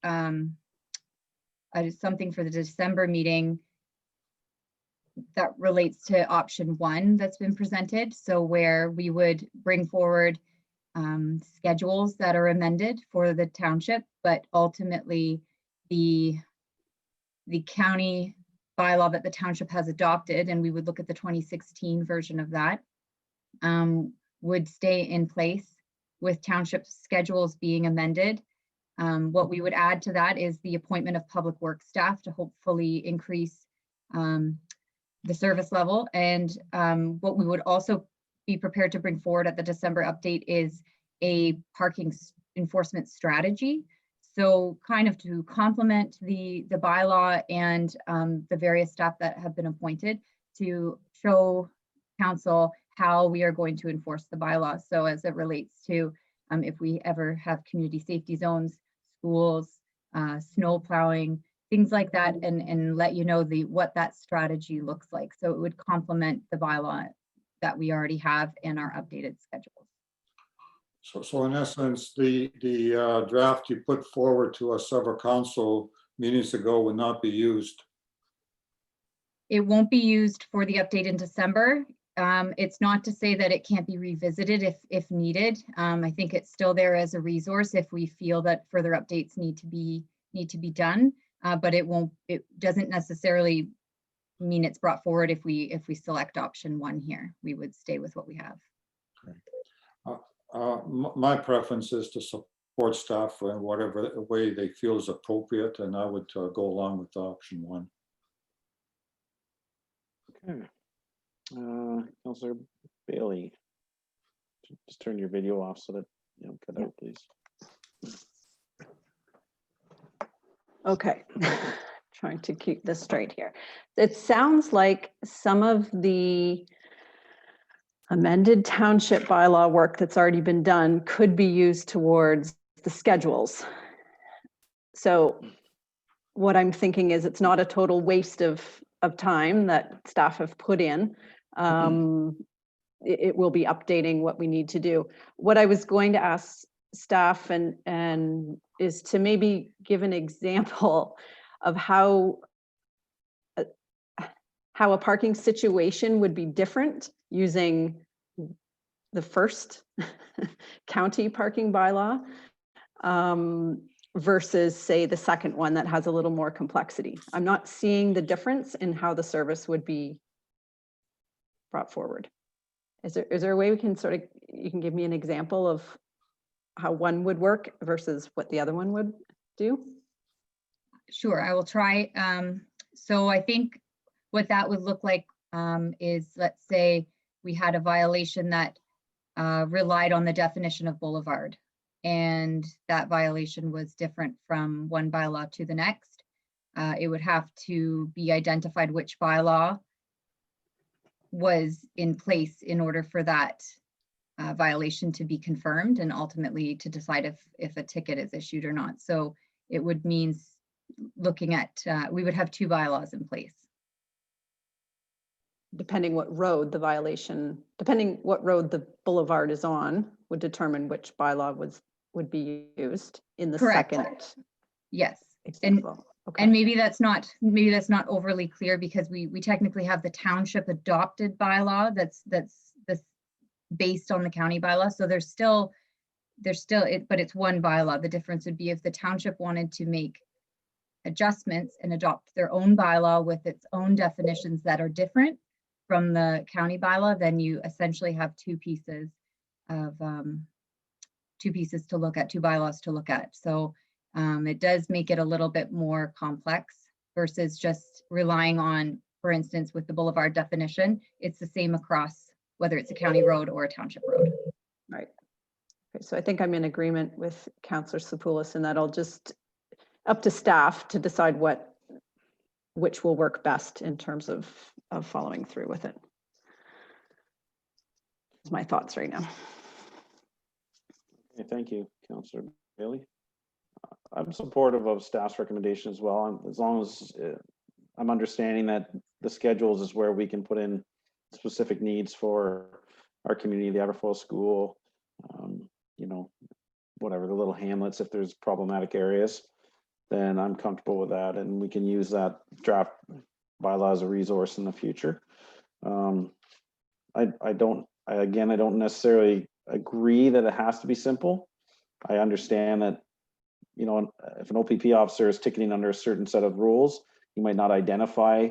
something for the December meeting that relates to option one that's been presented. So where we would bring forward schedules that are amended for the township, but ultimately the county bylaw that the township has adopted, and we would look at the 2016 version of that, would stay in place with township schedules being amended. What we would add to that is the appointment of public works staff to hopefully increase the service level. And what we would also be prepared to bring forward at the December update is a parking enforcement strategy. So kind of to complement the bylaw and the various staff that have been appointed to show council how we are going to enforce the bylaw. So as it relates to if we ever have community safety zones, schools, snow plowing, things like that, and let you know what that strategy looks like. So it would complement the bylaw that we already have in our updated schedules. So in essence, the draft you put forward to us several council meetings ago would not be used. It won't be used for the update in December. It's not to say that it can't be revisited if needed. I think it's still there as a resource if we feel that further updates need to be done. But it doesn't necessarily mean it's brought forward if we select option 1 here. We would stay with what we have. My preference is to support staff in whatever way they feel is appropriate, and I would go along with option 1. Okay. Councillor Bailey. Just turn your video off so that you don't cut out, please. Okay, trying to keep this straight here. It sounds like some of the amended township bylaw work that's already been done could be used towards the schedules. So what I'm thinking is it's not a total waste of time that staff have put in. It will be updating what we need to do. What I was going to ask staff and is to maybe give an example of how a parking situation would be different using the first county parking bylaw versus, say, the second one that has a little more complexity. I'm not seeing the difference in how the service would be brought forward. Is there a way we can sort of, you can give me an example of how one would work versus what the other one would do? Sure, I will try. So I think what that would look like is, let's say we had a violation that relied on the definition of boulevard, and that violation was different from one bylaw to the next. It would have to be identified which bylaw was in place in order for that violation to be confirmed and ultimately to decide if a ticket is issued or not. So it would mean looking at, we would have 2 bylaws in place. Depending what road the violation, depending what road the boulevard is on, would determine which bylaw would be used in the Correct. second Yes. example. Okay. And maybe that's not overly clear because we technically have the township adopted bylaw that's based on the county bylaw. So there's still it, but it's one bylaw. The difference would be if the township wanted to make adjustments and adopt their own bylaw with its own definitions that are different from the county bylaw, then you essentially have 2 pieces of 2 pieces to look at, 2 bylaws to look at. So it does make it a little bit more complex versus just relying on, for instance, with the boulevard definition, it's the same across whether it's a county road or a township road. Right. Okay, so I think I'm in agreement with Councillor Sapoulis in that I'll just up to staff to decide which will work best in terms of following through with it. That's my thoughts right now. Okay, thank you, Councillor Bailey. I'm supportive of staff's recommendation as well, as long as I'm understanding that the schedules is where we can put in specific needs for our community, the Aberfoyle School, you know, whatever, the little hamlets, if there's problematic areas, then I'm comfortable with that, and we can use that draft bylaw as a resource in the future. I don't necessarily agree that it has to be simple. I understand that, you know, if an OPP officer is ticketing under a certain set of rules, you might not identify,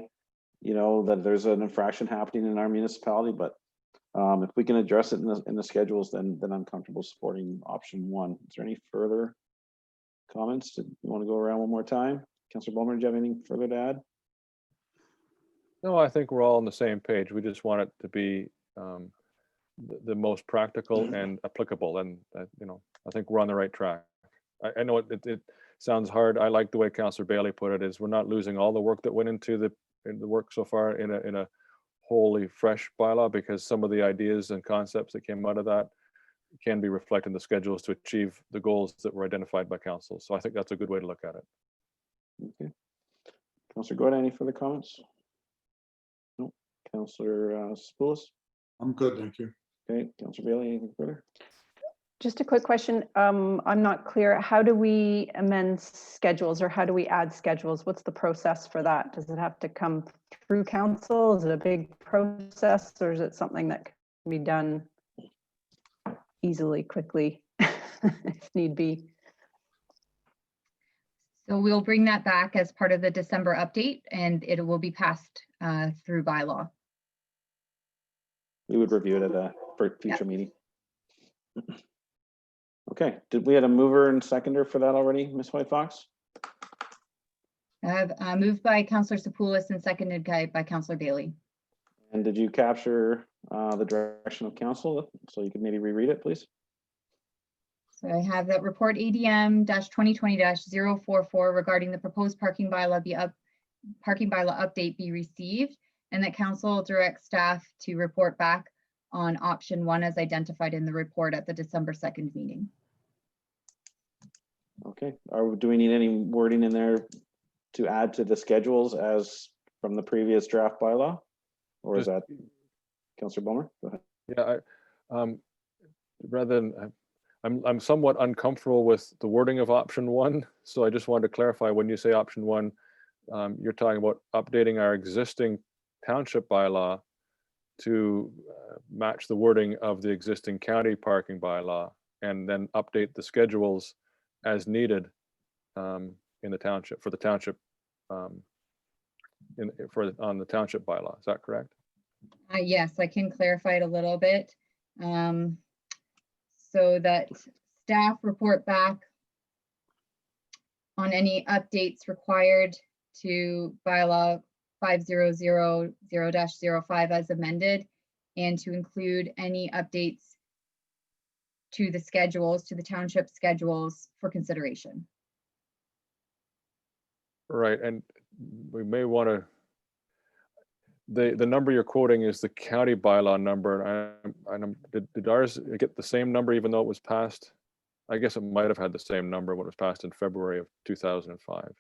you know, that there's an infraction happening in our municipality, but if we can address it in the schedules, then I'm comfortable supporting option 1. Is there any further comments? Did you want to go around one more time? Councillor Bulmer, do you have anything further to add? No, I think we're all on the same page. We just want it to be the most practical and applicable, and you know, I think we're on the right track. I know it sounds hard. I like the way Councillor Bailey put it, is we're not losing all the work that went into the work so far in a wholly fresh bylaw, because some of the ideas and concepts that came out of that can be reflected in the schedules to achieve the goals that were identified by council. So I think that's a good way to look at it. Okay. Councillor Gordon, any further comments? No. Councillor Sapoulis? I'm good, thank you. Okay. Councillor Bailey, anything further? Just a quick question. I'm not clear. How do we amend schedules, or how do we add schedules? What's the process for that? Does it have to come through council? Is it a big process, or is it something that can be done easily, quickly, if need be? So we'll bring that back as part of the December update, and it will be passed through bylaw. We would review it at a future meeting. Okay, did we have a mover and seconder for that already, Ms. White Fox? Moved by Councillor Sapoulis and seconded by Councillor Bailey. And did you capture the direction of council? So you could maybe reread it, please? So I have that report ADM-2020-044 regarding the proposed parking bylaw update be received, and that council directs staff to report back on option 1 as identified in the report at the December 2nd meeting. Okay, do we need any wording in there to add to the schedules as from the previous draft bylaw? Or is that Councillor Bulmer? Go ahead. Yeah, rather than, I'm somewhat uncomfortable with the wording of option 1. So I just wanted to clarify, when you say option 1, you're talking about updating our existing township bylaw to match the wording of the existing county parking bylaw, and then update the schedules as needed in the township, for the township, on the township bylaw. Is that correct? Yes, I can clarify it a little bit. So that staff report back on any updates required to bylaw 5000-05 as amended, and to include any updates to the schedules, to the township schedules for consideration. Right, and we may want to, the number you're quoting is the county bylaw number. And did ours get the same number even though it was passed? I guess it might have had the same number when it was passed in February of 2005.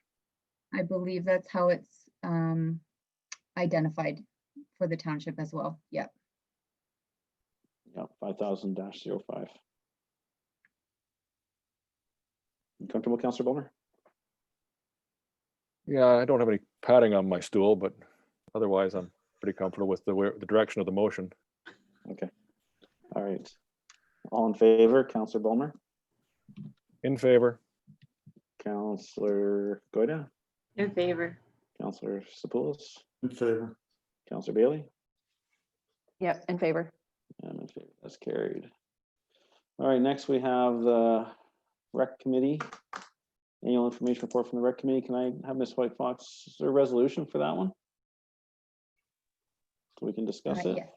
I believe that's how it's identified for the township as well. Yep. Yeah, 5000-05. You comfortable, Councillor Bulmer? Yeah, I don't have any padding on my stool, but otherwise I'm pretty comfortable with the direction of the motion. Okay. All right. All in favor, Councillor Bulmer? In favor. Councillor Goida? In favor. Councillor Sapoulis? In favor. Councillor Bailey? Yep, in favor. I'm in favor. That's carried. All right, next we have the Rec Committee. Annual information report from the Rec Committee. Can I have Ms. White Fox, is there a resolution for that one? So we can discuss it? Yes.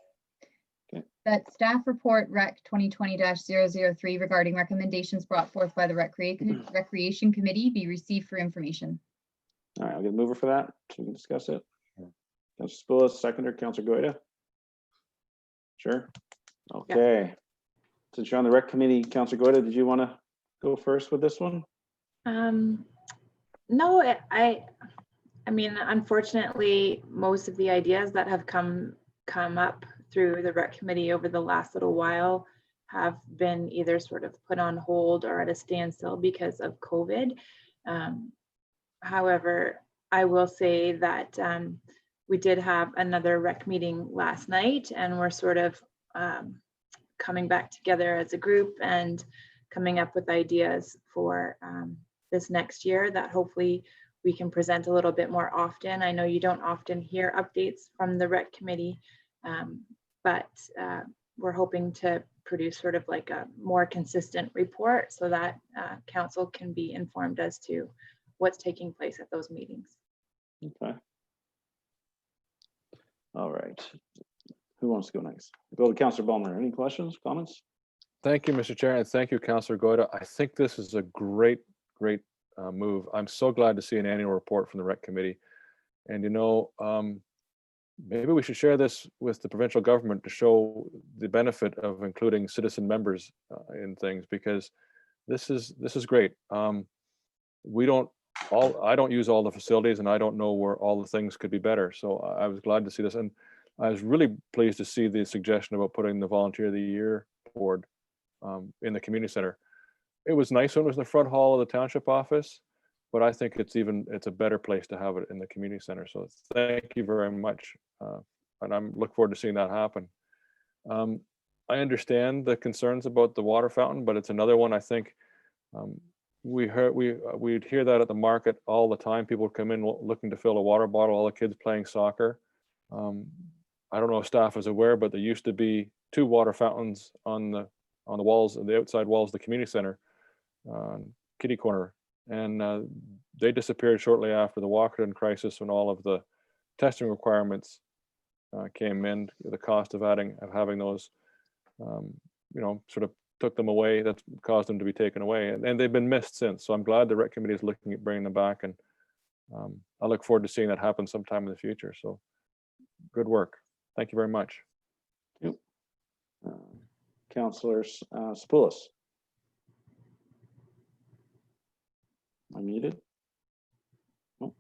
Okay. That staff report Rec 2020-003 regarding recommendations brought forth by the Recreation Committee be received for information. All right, I'll get a mover for that, so we can discuss it. Councillor Spillis, seconder, Councillor Goida. Sure. Okay. Since you're on the Rec Committee, Councillor Goida, did you want to go first with this one? No, I mean, unfortunately, most of the ideas that have come up through the Rec Committee over the last little while have been either sort of put on hold or at a standstill because of COVID. However, I will say that we did have another Rec meeting last night, and we're sort of coming back together as a group and coming up with ideas for this next year that hopefully we can present a little bit more often. I know you don't often hear updates from the Rec Committee, but we're hoping to produce sort of like a more consistent report so that council can be informed as to what's taking place at those meetings. Okay. All right. Who wants to go next? Go to Councillor Bulmer. Any questions, comments? Thank you, Mr. Chair, and thank you, Councillor Goida. I think this is a great move. I'm so glad to see an annual report from the Rec Committee. And you know, maybe we should share this with the provincial government to show the benefit of including citizen members in things, because this is great. I don't use all the facilities, and I don't know where all the things could be better. So I was glad to see this, and I was really pleased to see the suggestion about putting the Volunteer of the Year board in the community center. It was nice when it was in the front hall of the township office, but I think it's a better place to have it in the community center. So thank you very much. And I'm looking forward to seeing that happen. I understand the concerns about the water fountain, but it's another one I think we'd hear that at the market all the time. People would come in looking to fill a water bottle, all the kids playing soccer. I don't know if staff is aware, but there used to be 2 water fountains on the walls, the outside walls of the community center, kitty corner, and they disappeared shortly after the Walkerton crisis, when all of the testing requirements came in. The cost of having those, sort of took them away. That's caused them to be taken away, and they've been missed since. So I'm glad the rec committee is looking at bringing them back, and I look forward to seeing that happen sometime in the future. So good work. Thank you very much. Councillor Spoulos. Unmuted. Oh.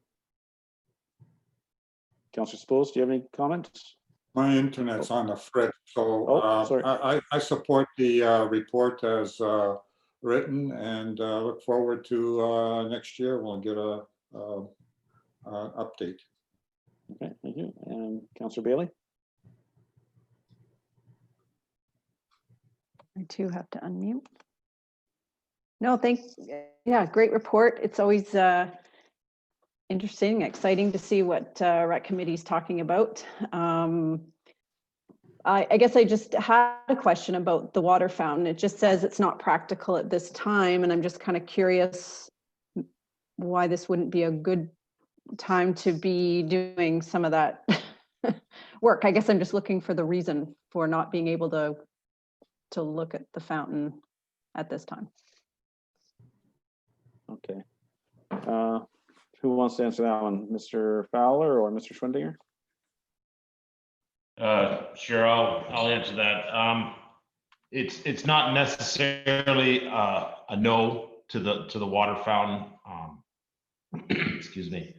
Councillor Spoulos, do you have any comments? My internet's on the fritz, so Oh, sorry. I support the report as written, and look forward to next year. We'll get a update. Okay, thank you. And Councillor Bailey? I too have to unmute. No, yeah, great report. It's always interesting, exciting to see what rec committee is talking about. I guess I just had a question about the water fountain. It just says it's not practical at this time, and I'm just kind of curious why this wouldn't be a good time to be doing some of that work. I guess I'm just looking for the reason for not being able to look at the fountain at this time. Okay. Who wants to answer that one? Mr. Fowler or Mr. Schwindinger? Sure, I'll answer that. It's not necessarily a no to the water fountain. Excuse me.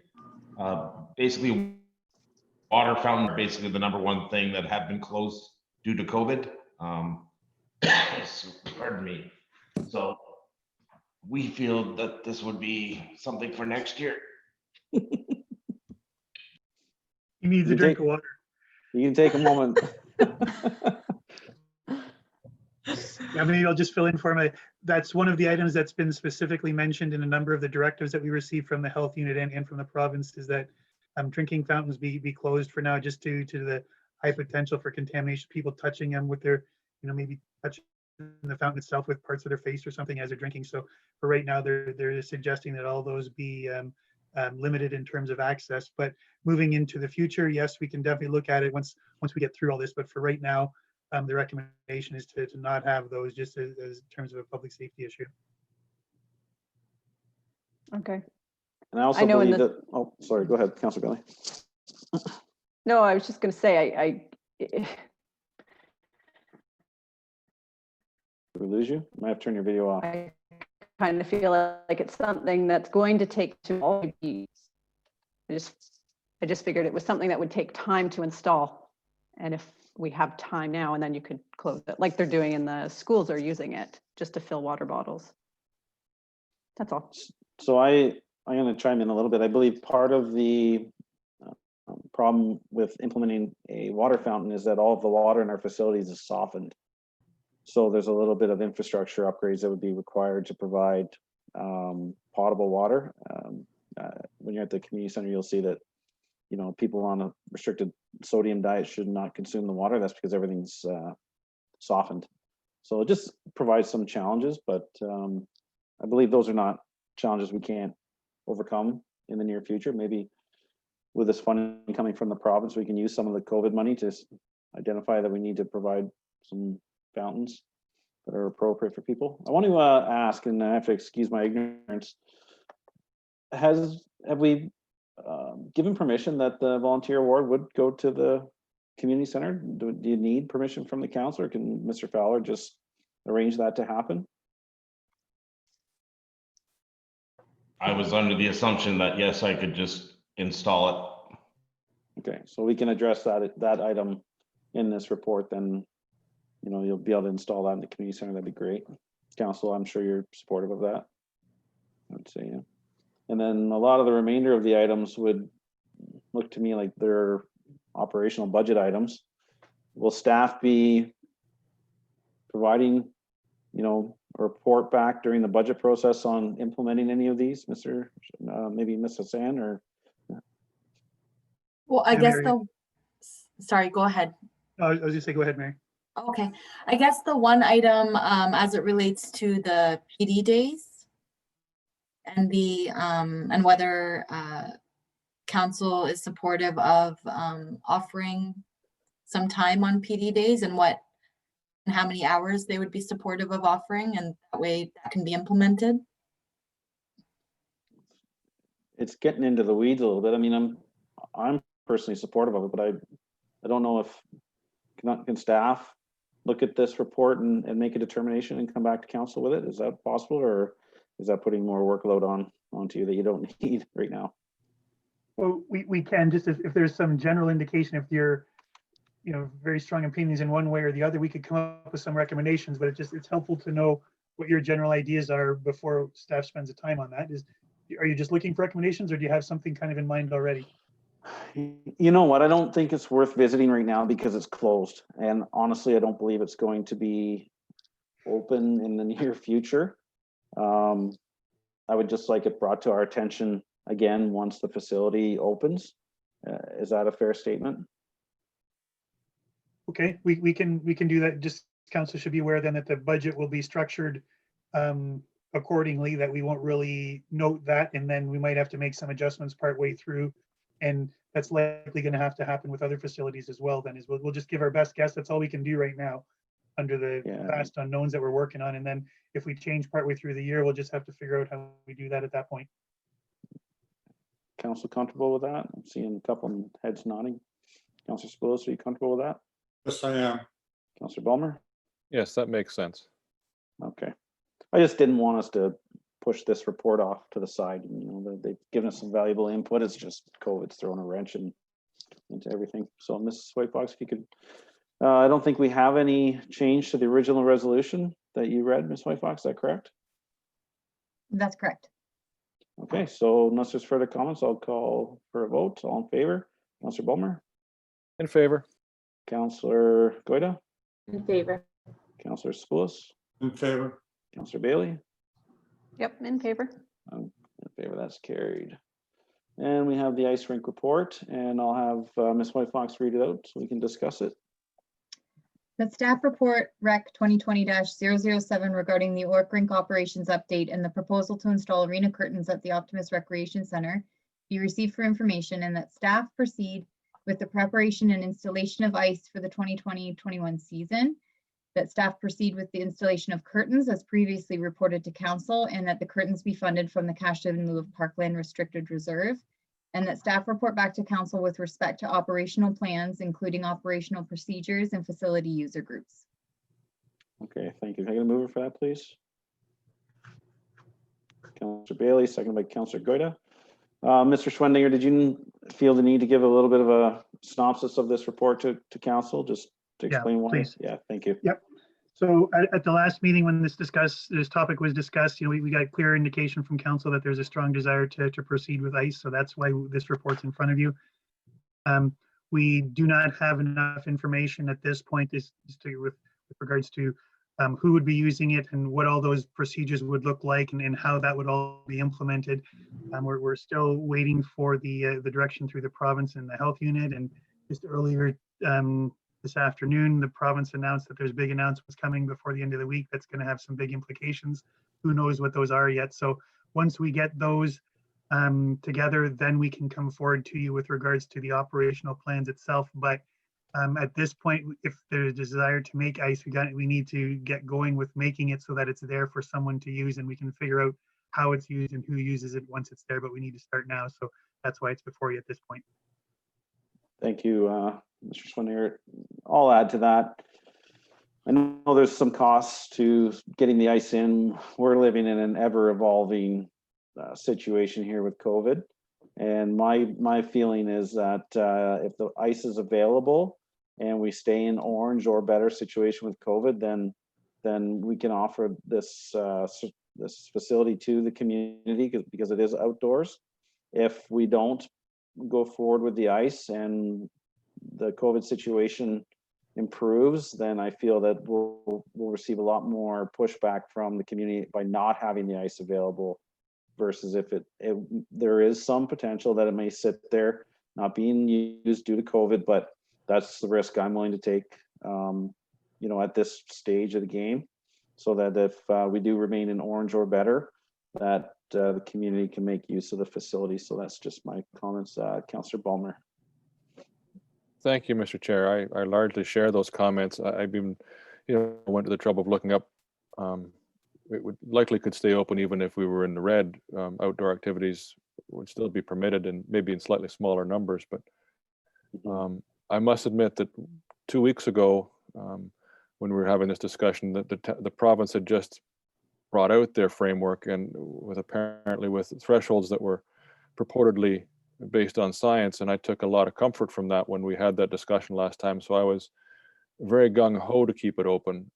Basically, water fountain are basically the #1 thing that had been closed due to COVID. Pardon me. So we feel that this would be something for next year. He needs a drink of water. You can take a moment. Yeah, maybe I'll just fill in for him. That's one of the items that's been specifically mentioned in a number of the directives that we received from the health unit and from the province, is that drinking fountains be closed for now, just due to the high potential for contamination, people touching them with their, maybe touching the fountain itself with parts of their face or something as they're drinking. So for right now, they're suggesting that all those be limited in terms of access. But moving into the future, yes, we can definitely look at it once we get through all this. But for right now, the recommendation is to not have those, just as in terms of a public safety issue. Okay. And I also know in believe the- that, oh, sorry, go ahead, Councillor Bailey. No, I was just going to say, Did we lose you? Might have to turn your video off. I kind of feel like it's something that's going to take too long. I just figured it was something that would take time to install. And if we have time now, and then you could close it, like they're doing in the schools, are using it just to fill water bottles. That's all. So I'm going to chime in a little bit. I believe part of the problem with implementing a water fountain is that all of the water in our facilities is softened. So there's a little bit of infrastructure upgrades that would be required to provide potable water. When you're at the community center, you'll see that, people on a restricted sodium diet should not consume the water. That's because everything's softened. So it just provides some challenges, but I believe those are not challenges we can't overcome in the near future. Maybe with this funding coming from the province, we can use some of the COVID money to identify that we need to provide some fountains that are appropriate for people. I want to ask, and I have to excuse my ignorance, have we given permission that the volunteer award would go to the community center? Do you need permission from the council, or can Mr. Fowler just arrange that to happen? I was under the assumption that, yes, I could just install it. Okay, so we can address that item in this report, then you'll be able to install that in the community center. That'd be great. Council, I'm sure you're supportive of that. I would say, yeah. And then a lot of the remainder of the items would look to me like they're operational budget items. Will staff be providing, report back during the budget process on implementing any of these, maybe Ms. Hassan or? Well, I Yeah, guess Mary. sorry, go ahead. I was just say, go ahead, Mary. Okay, I guess the one item, as it relates to the PD days and and whether, council is supportive of, offering some time on PD days and how many hours they would be supportive of offering, and that way that can be implemented. It's getting into the weeds a little bit. I mean, I'm personally supportive of it, but I don't know if can staff look at this report and make a determination and come back to council with it? Is that possible, or is that putting more workload onto you that you don't need right now? Well, we can, just if there's some general indication, if you're, very strong opinions in one way or the other, we could come up with some recommendations, but it's helpful to know what your general ideas are before staff spends the time on that. Are you just looking for recommendations, or do you have something kind of in mind already? You know what? I don't think it's worth visiting right now because it's closed. And honestly, I don't believe it's going to be open in the near future. I would just like it brought to our attention again once the facility opens. Is that a fair statement? Okay, we can do that. Just council should be aware then that the budget will be structured accordingly, that we won't really note that, and then we might have to make some adjustments partway through. And that's likely going to happen with other facilities as well. Then we'll just give our best guess. That's all we can do right now under the vast unknowns that we're working on. And then if we change partway through the year, we'll just have to figure out how we do that at that point. Council comfortable with that? I'm seeing a couple heads nodding. Councilor Spillis, are you comfortable with that? Yes, I am. Councilor Balmer? Yes, that makes sense. Okay. I just didn't want us to push this report off to the side. They've given us some valuable input. It's just COVID's thrown a wrench into everything. So Mrs. White Fox, if you could, I don't think we have any change to the original resolution that you read, Ms. White Fox, is that correct? That's correct. Okay, so unless there's further comments, I'll call for a vote. All in favor? Councilor Balmer? In favor. Councilor Goida? In favor. Councilor Spillis? In favor. Councilor Bailey? Yep, in favor. I'm in favor, that's carried. And we have the ice rink report, and I'll have Ms. White Fox read it out so we can discuss it. The staff report Rec 2020-007 regarding the Orc Rink operations update and the proposal to install arena curtains at the Optimus Recreation Center be received for information, and that staff proceed with the preparation and installation of ice for the 2020-21 season, that staff proceed with the installation of curtains as previously reported to council, and that the curtains be funded from the cash in lieu of Parkland Restricted Reserve, and that staff report back to council with respect to operational plans, including operational procedures and facility user groups. Okay, thank you. Can I get a mover for that, please? Councilor Bailey, seconded by Councilor Goida. Mr. Schwendinger, did you feel the need to give a little bit of a synopsis of this report to council, just to explain why? Please. Yeah, thank you. Yep. So at the last meeting when this topic was discussed, we got clear indication from council that there's a strong desire to proceed with ice. So that's why this report's in front of you. We do not have enough information at this point with regards to who would be using it and what all those procedures would look like and how that would all be implemented. We're still waiting for the direction through the province and the health unit. And just earlier this afternoon, the province announced that there's big announcements coming before the end of the week that's going to have some big implications. Who knows what those are yet? So once we get those together, then we can come forward to you with regards to the operational plans itself. But at this point, if there's a desire to make ice, we need to get going with making it so that it's there for someone to use, and we can figure out how it's used and who uses it once it's there. But we need to start now, so that's why it's before you at this point. Thank you, Mr. Schwendinger. I'll add to that. I know there's some costs to getting the ice in. We're living in an ever-evolving situation here with COVID. And my feeling is that if the ice is available and we stay in orange or better situation with COVID, then we can offer this facility to the community because it is outdoors. If we don't go forward with the ice and the COVID situation improves, then I feel that we'll receive a lot more pushback from the community by not having the ice available versus if there is some potential that it may sit there not being used due to COVID, but that's the risk I'm willing to take, at this stage of the game, so that if we do remain in orange or better, that the community can make use of the facility. So that's just my comments. Councillor Balmer. Thank you, Mr. Chair. I largely share those comments. I've been, went to the trouble of looking up. It would likely could stay open even if we were in the red. Outdoor activities would still be permitted and maybe in slightly smaller numbers. But I must admit that 2 weeks ago, when we were having this discussion, that the province had just brought out their framework, and apparently with thresholds that were purportedly based on science, and I took a lot of comfort from that when we had that discussion last time. So I was very gung-ho to keep it open.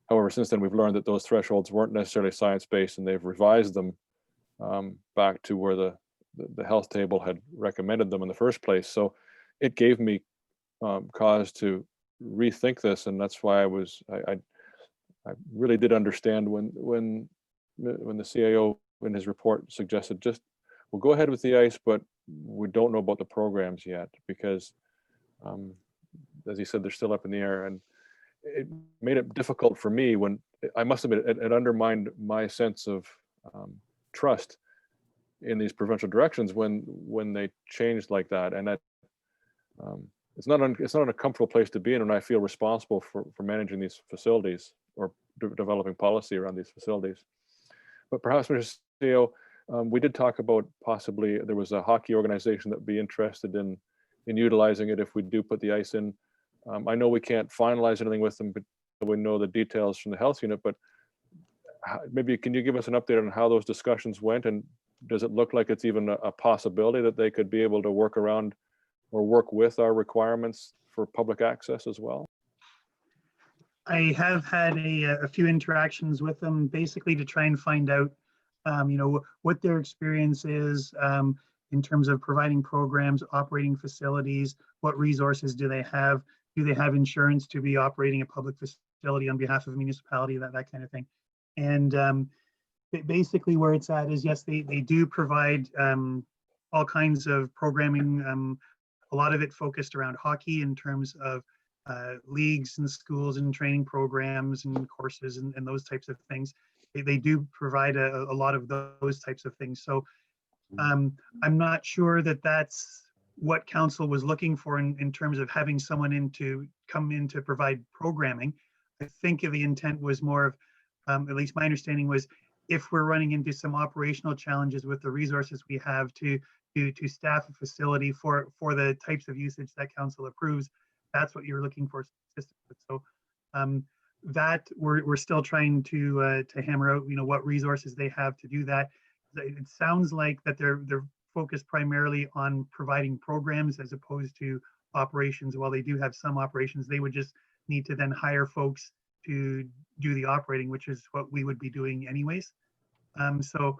However, since then we've learned that those thresholds weren't necessarily science-based, and they've revised them back to where the health table had recommended them in the first place. So it gave me cause to rethink this, and that's why I really did understand when the CAO in his report suggested we'll go ahead with the ice, but we don't know about the programs yet because, as he said, they're still up in the air, and it made it difficult for me when I must admit it undermined my sense of trust in these provincial directions when they changed like that, and that it's not a comfortable place to be in, and I feel responsible for managing these facilities or developing policy around these facilities. But perhaps, Mr. CEO, we did talk about possibly there was a hockey organization that would be interested in utilizing it if we do put the ice in. I know we can't finalize anything with them, but we know the details from the health unit. But maybe can you give us an update on how those discussions went, and does it look like it's even a possibility that they could be able to work around or work with our requirements for public access as well? I have had a few interactions with them, basically to try and find out, what their experience is in terms of providing programs, operating facilities, what resources do they have? Do they have insurance to be operating a public facility on behalf of a municipality, that kind of thing? And basically where it's at is, yes, they do provide all kinds of programming, a lot of it focused around hockey in terms of leagues and schools and training programs and courses and those types of things. They do provide a lot of those types of things. So I'm not sure that that's what council was looking for in terms of having someone come in to provide programming. I think the intent was more of, at least my understanding was, if we're running into some operational challenges with the resources we have to staff a facility for the types of usage that council approves, that's what you're looking for. So that we're still trying to hammer out, what resources they have to do that. It sounds like that they're focused primarily on providing programs as opposed to operations. While they do have some operations, they would just need to then hire folks to do the operating, which is what we would be doing anyways. So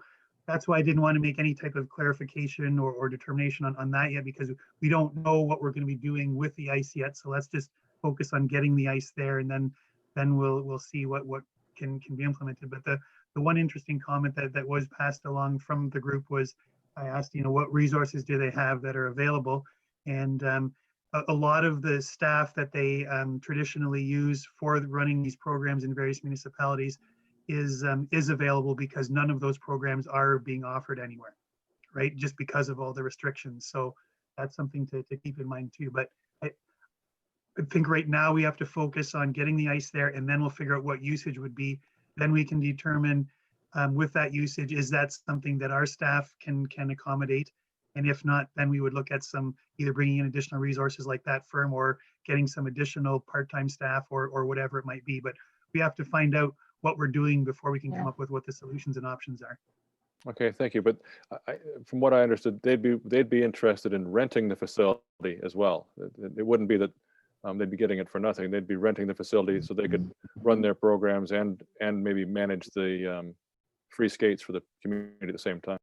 that's why I didn't want to make any type of clarification or determination on that yet, because we don't know what we're going to be doing with the ice yet. So let's just focus on getting the ice there, and then we'll see what can be implemented. But the one interesting comment that was passed along from the group was, I asked, what resources do they have that are available? And a lot of the staff that they traditionally use for running these programs in various municipalities is available, because none of those programs are being offered anywhere, right? Just because of all the restrictions. So that's something to keep in mind too. But I think right now we have to focus on getting the ice there, and then we'll figure out what usage would be. Then we can determine with that usage, is that something that our staff can accommodate? And if not, then we would look at either bringing in additional resources like that firm, or getting some additional part-time staff, or whatever it might be. But we have to find out what we're doing before we can come up with what the solutions and options are. Okay, thank you. But from what I understood, they'd be interested in renting the facility as well. It wouldn't be that they'd be getting it for nothing. They'd be renting the facility so they could run their programs and maybe manage the free skates for the community at the same time.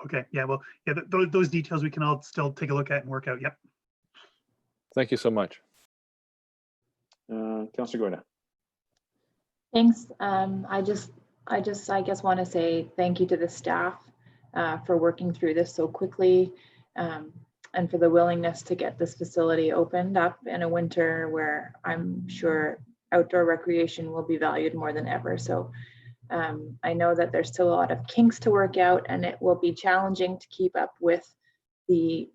Okay, yeah, well, yeah, those details we can all still take a look at and work out. Yep. Thank you so much. Councillor Gorda. Thanks. I guess want to say thank you to the staff for working through this so quickly, and for the willingness to get this facility opened up in a winter where I'm sure outdoor recreation will be valued more than ever. So I know that there's still a lot of kinks to work out, and it will be challenging to keep up with the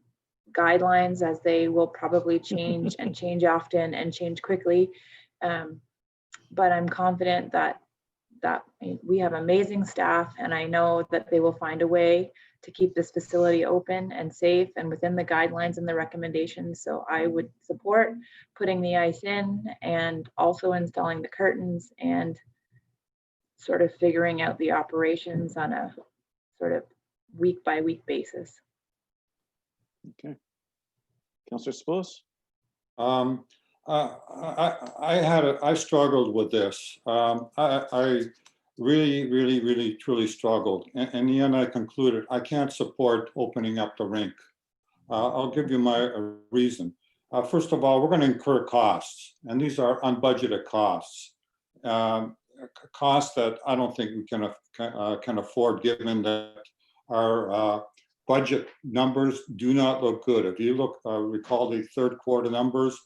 guidelines, as they will probably change and change often and change quickly. But I'm confident that we have amazing staff, and I know that they will find a way to keep this facility open and safe and within the guidelines and the recommendations. So I would support putting the ice in and also installing the curtains and sort of figuring out the operations on a sort of week by week basis. Okay. Councillor Spillis? I struggled with this. I really, truly struggled. And in the end, I concluded I can't support opening up the rink. I'll give you my reason. First of all, we're going to incur costs, and these are unbudgeted costs. Costs that I don't think we can afford, given that our budget numbers do not look good. If you recall the third quarter numbers,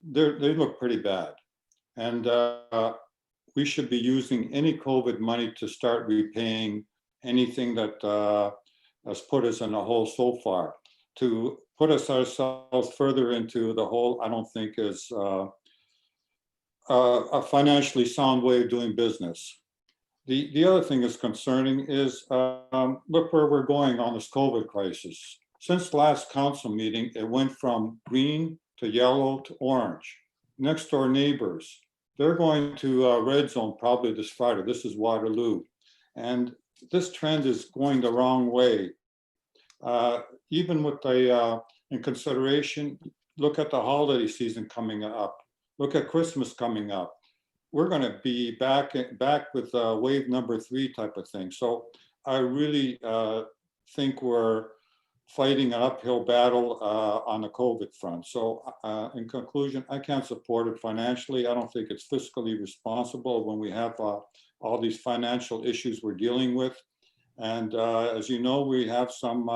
they look pretty bad. And we should be using any COVID money to start repaying anything that has put us in a hole so far. To put ourselves further into the hole, I don't think is a financially sound way of doing business. The other thing that's concerning is, look where we're going on this COVID crisis. Since the last council meeting, it went from green to yellow to orange. Next door neighbors, they're going to red zone probably this Friday. This is Waterloo. And this trend is going the wrong way. Even with in consideration, look at the holiday season coming up. Look at Christmas coming up. We're going to be back with wave number 3 type of thing. So I really think we're fighting an uphill battle on the COVID front. So in conclusion, I can't support it financially. I don't think it's fiscally responsible when we have all these financial issues we're dealing with. And as you know, we have some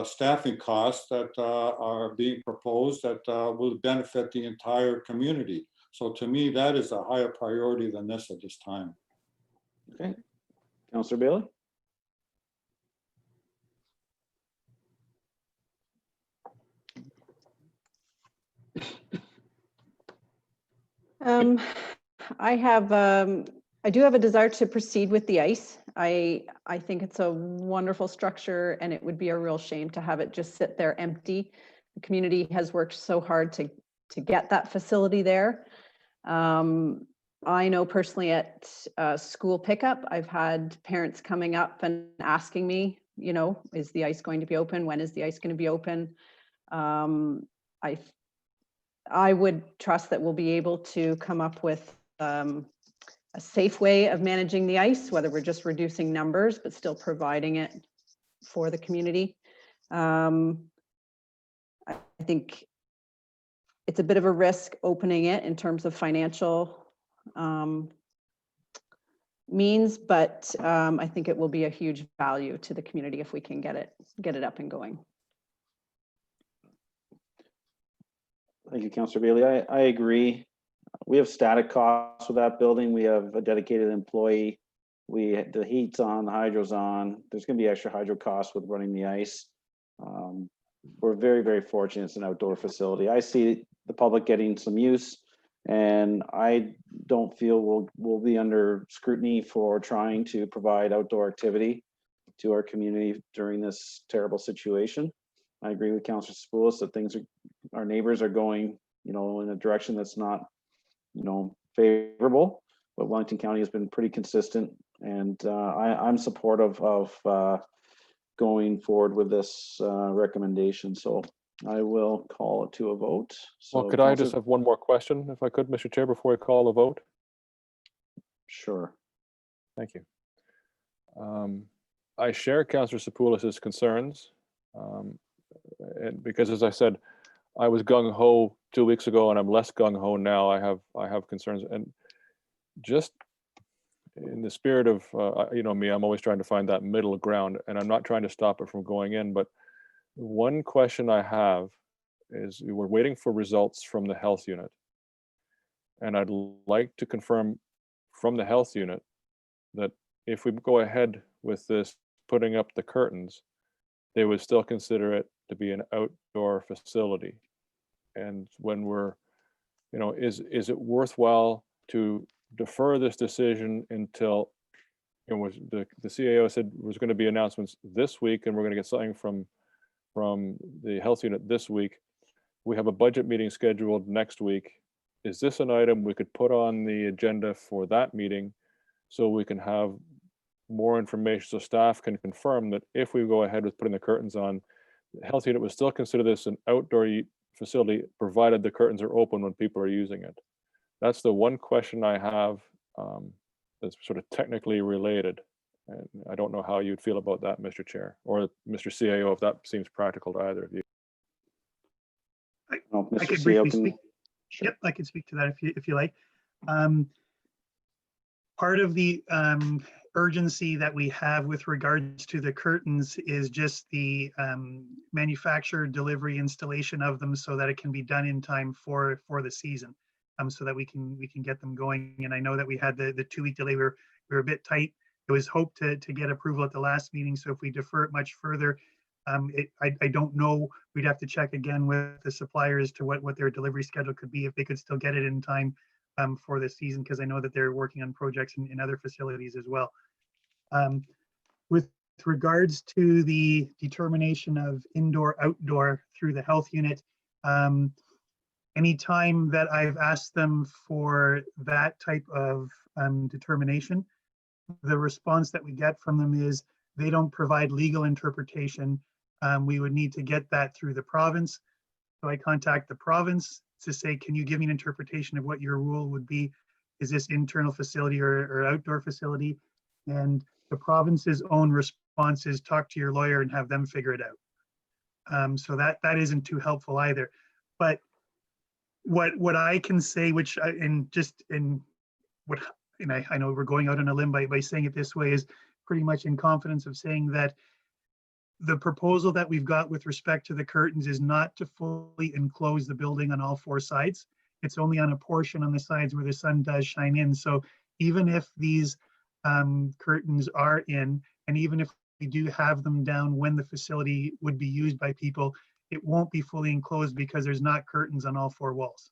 staffing costs that are being proposed that will benefit the entire community. So to me, that is a higher priority than this at this time. Okay. Councillor Bailey? I do have a desire to proceed with the ice. I think it's a wonderful structure, and it would be a real shame to have it just sit there empty. The community has worked so hard to get that facility there. I know personally at school pickup, I've had parents coming up and asking me, you know, is the ice going to be open? When is the ice going to be open? I would trust that we'll be able to come up with a safe way of managing the ice, whether we're just reducing numbers, but still providing it for the community. I think it's a bit of a risk opening it in terms of financial means, but I think it will be a huge value to the community if we can get it up and going. Thank you, Councillor Bailey. I agree. We have static costs with that building. We have a dedicated employee. The heat's on, the hydro's on. There's going to be extra hydro costs with running the ice. We're very, very fortunate it's an outdoor facility. I see the public getting some use, and I don't feel we'll be under scrutiny for trying to provide outdoor activity to our community during this terrible situation. I agree with Councillor Spoulis that our neighbors are going, you know, in a direction that's not, you know, favorable, but Wellington County has been pretty consistent, and I'm supportive of going forward with this recommendation. So I will call it to a vote. So well, could I just have one more question, if I could, Mr. Chair, before I call a vote? Sure. Thank you. I share Councillor Sapoulis's concerns, and because, as I said, I was gung ho 2 weeks ago, and I'm less gung ho now. I have concerns, and just in the spirit of you know me, I'm always trying to find that middle ground, and I'm not trying to stop it from going in. But one question I have is, we're waiting for results from the health unit, and I'd like to confirm from the health unit that if we go ahead with this, putting up the curtains, they would still consider it to be an outdoor facility. And when we're, you know, is it worthwhile to defer this decision until, you know, was the CAO said was going to be announcements this week, and we're going to get something from the health unit this week. We have a budget meeting scheduled next week. Is this an item we could put on the agenda for that meeting, so we can have more information, so staff can confirm that if we go ahead with putting the curtains on, the health unit would still consider this an outdoor facility, provided the curtains are open when people are using it? That's the one question I have, that's sort of technically related. And I don't know how you'd feel about that, Mr. Chair, or Mr. CAO, if that seems practical to either of you. Well, I Mr. could CEO briefly can- speak. Sure. Yep, I can speak to that if you like. Part of the urgency that we have with regards to the curtains is just the manufacture, delivery, installation of them, so that it can be done in time for the season, so that we can get them going. And I know that we had the 2-week delay. We were a bit tight. It was hoped to get approval at the last meeting. So if we defer it much further, I don't know. We'd have to check again with the suppliers to what their delivery schedule could be, if they could still get it in time for the season, because I know that they're working on projects in other facilities as well. With regards to the determination of indoor, outdoor through the health unit, anytime that I've asked them for that type of determination, the response that we get from them is they don't provide legal interpretation. We would need to get that through the province. So I contact the province to say, can you give me an interpretation of what your rule would be? Is this internal facility or outdoor facility? And the province's own response is talk to your lawyer and have them figure it out. So that isn't too helpful either. But what I can say, which I know we're going out on a limb by saying it this way, is pretty much in confidence of saying that the proposal that we've got with respect to the curtains is not to fully enclose the building on all 4 sides. It's only on a portion on the sides where the sun does shine in. So even if these curtains are in, and even if we do have them down when the facility would be used by people, it won't be fully enclosed because there's not curtains on all 4 walls.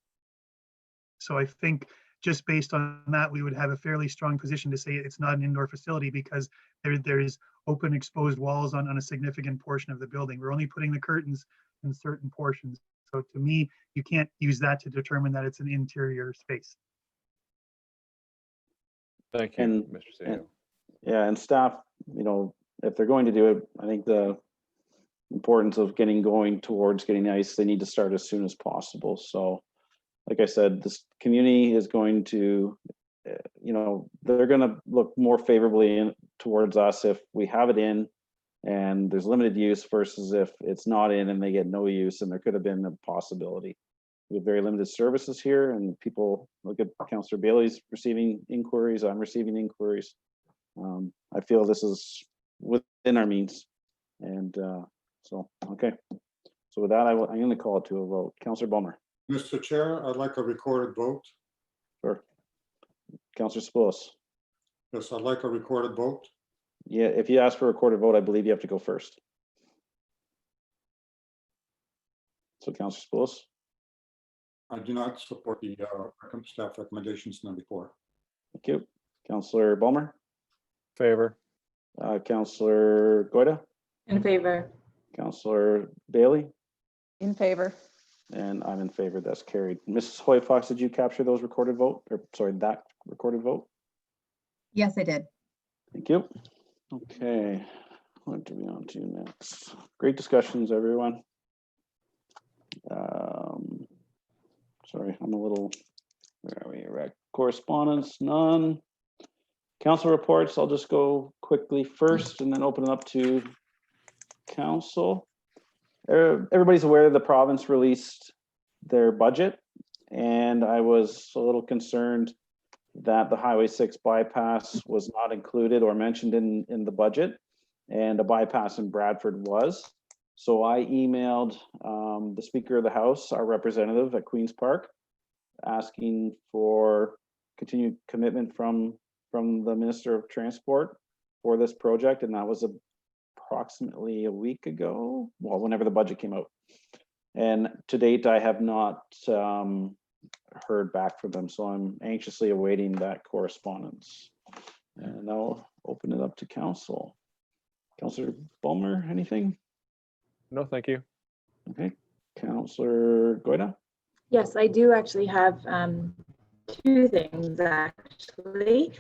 So I think just based on that, we would have a fairly strong position to say it's not an indoor facility, because there's open exposed walls on a significant portion of the building. We're only putting the curtains in certain portions. So to me, you can't use that to determine that it's an interior space. Thank you, And- Mr. CAO. Yeah, and staff, you know, if they're going to do it, I think the importance of getting going towards getting ice, they need to start as soon as possible. So like I said, this community is going to, you know, they're going to look more favorably towards us if we have it in and there's limited use, versus if it's not in and they get no use, and there could have been a possibility. We have very limited services here, and people look at Councillor Bailey's receiving inquiries, I'm receiving inquiries. I feel this is within our means. And so, okay. So with that, I'm going to call it to a vote. Councillor Bulmer. Mr. Chair, I'd like a recorded vote. Sure. Councillor Spillis. Yes, I'd like a recorded vote. Yeah, if you ask for a recorded vote, I believe you have to go first. So Councillor Spillis. I do not support the staff recommendations number 4. Thank you. Councillor Bulmer. Favor. Councillor Goida. In favor. Councillor Bailey. In favor. And I'm in favor. That's carried. Mrs. Hoy Fox, did you capture those recorded vote, or sorry, that recorded vote? Yes, I did. Thank you. Okay, what do we on to next? Great discussions, everyone. Sorry, I'm a little, where are we? We're at correspondence, none. Council reports, I'll just go quickly first and then open it up to council. everybody's aware the province released their budget, and I was a little concerned that the Highway 6 bypass was not included or mentioned in the budget, and a bypass in Bradford was. So I emailed the Speaker of the House, our representative at Queen's Park, asking for continued commitment from the Minister of Transport for this project, and that was approximately a week ago, well, whenever the budget came out. And to date, I have not heard back from them, so I'm anxiously awaiting that correspondence. And I'll open it up to council. Councillor Bulmer, anything? No, thank you. Okay. Councillor Goida? Yes, I do actually have two things actually.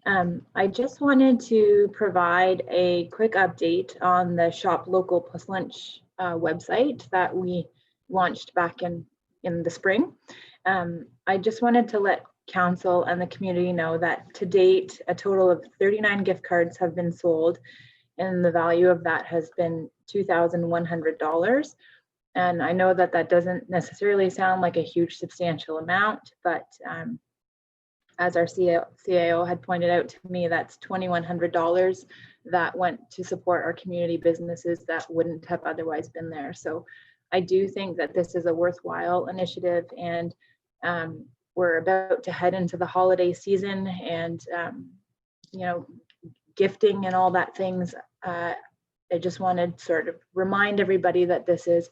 I just wanted to provide a quick update on the Shop Local Plus Lunch website that we launched back in the spring. I just wanted to let council and the community know that to date, a total of 39 gift cards have been sold, and the value of that has been $2,100. And I know that that doesn't necessarily sound like a huge substantial amount, but as our CAO had pointed out to me, that's $2,100 that went to support our community businesses that wouldn't have otherwise been there. So I do think that this is a worthwhile initiative, and we're about to head into the holiday season, and you know, gifting and all that things. I just wanted to sort of remind everybody that this is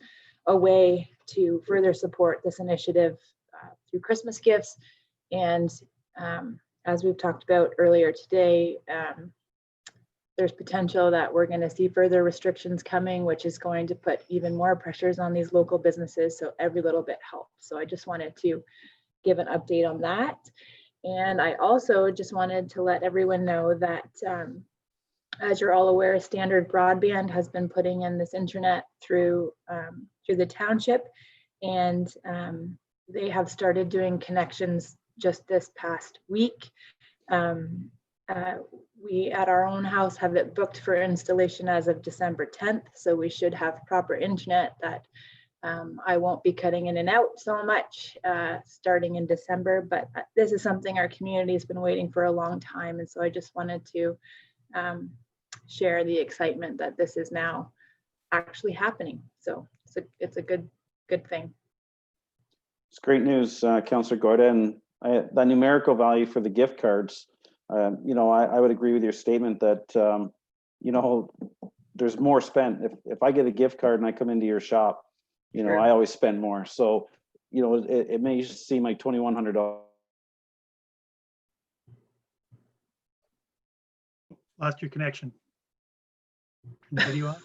a way to further support this initiative through Christmas gifts. And as we've talked about earlier today, there's potential that we're going to see further restrictions coming, which is going to put even more pressures on these local businesses. So every little bit helps. So I just wanted to give an update on that. And I also just wanted to let everyone know that as you're all aware, Standard Broadband has been putting in this internet through the township, and they have started doing connections just this past week. We at our own house have it booked for installation as of December 10th, so we should have proper internet that I won't be cutting in and out so much starting in December, but this is something our community has been waiting for a long time, and so I just wanted to share the excitement that this is now actually happening. So it's a good thing. It's great news, Councillor Goida, and that numerical value for the gift cards. You know, I would agree with your statement that you know, there's more spent. If I get a gift card and I come into your shop, you know, Sure. I always spend more. So, you know, it may seem like $2,100. Lost your connection. Turn the video off.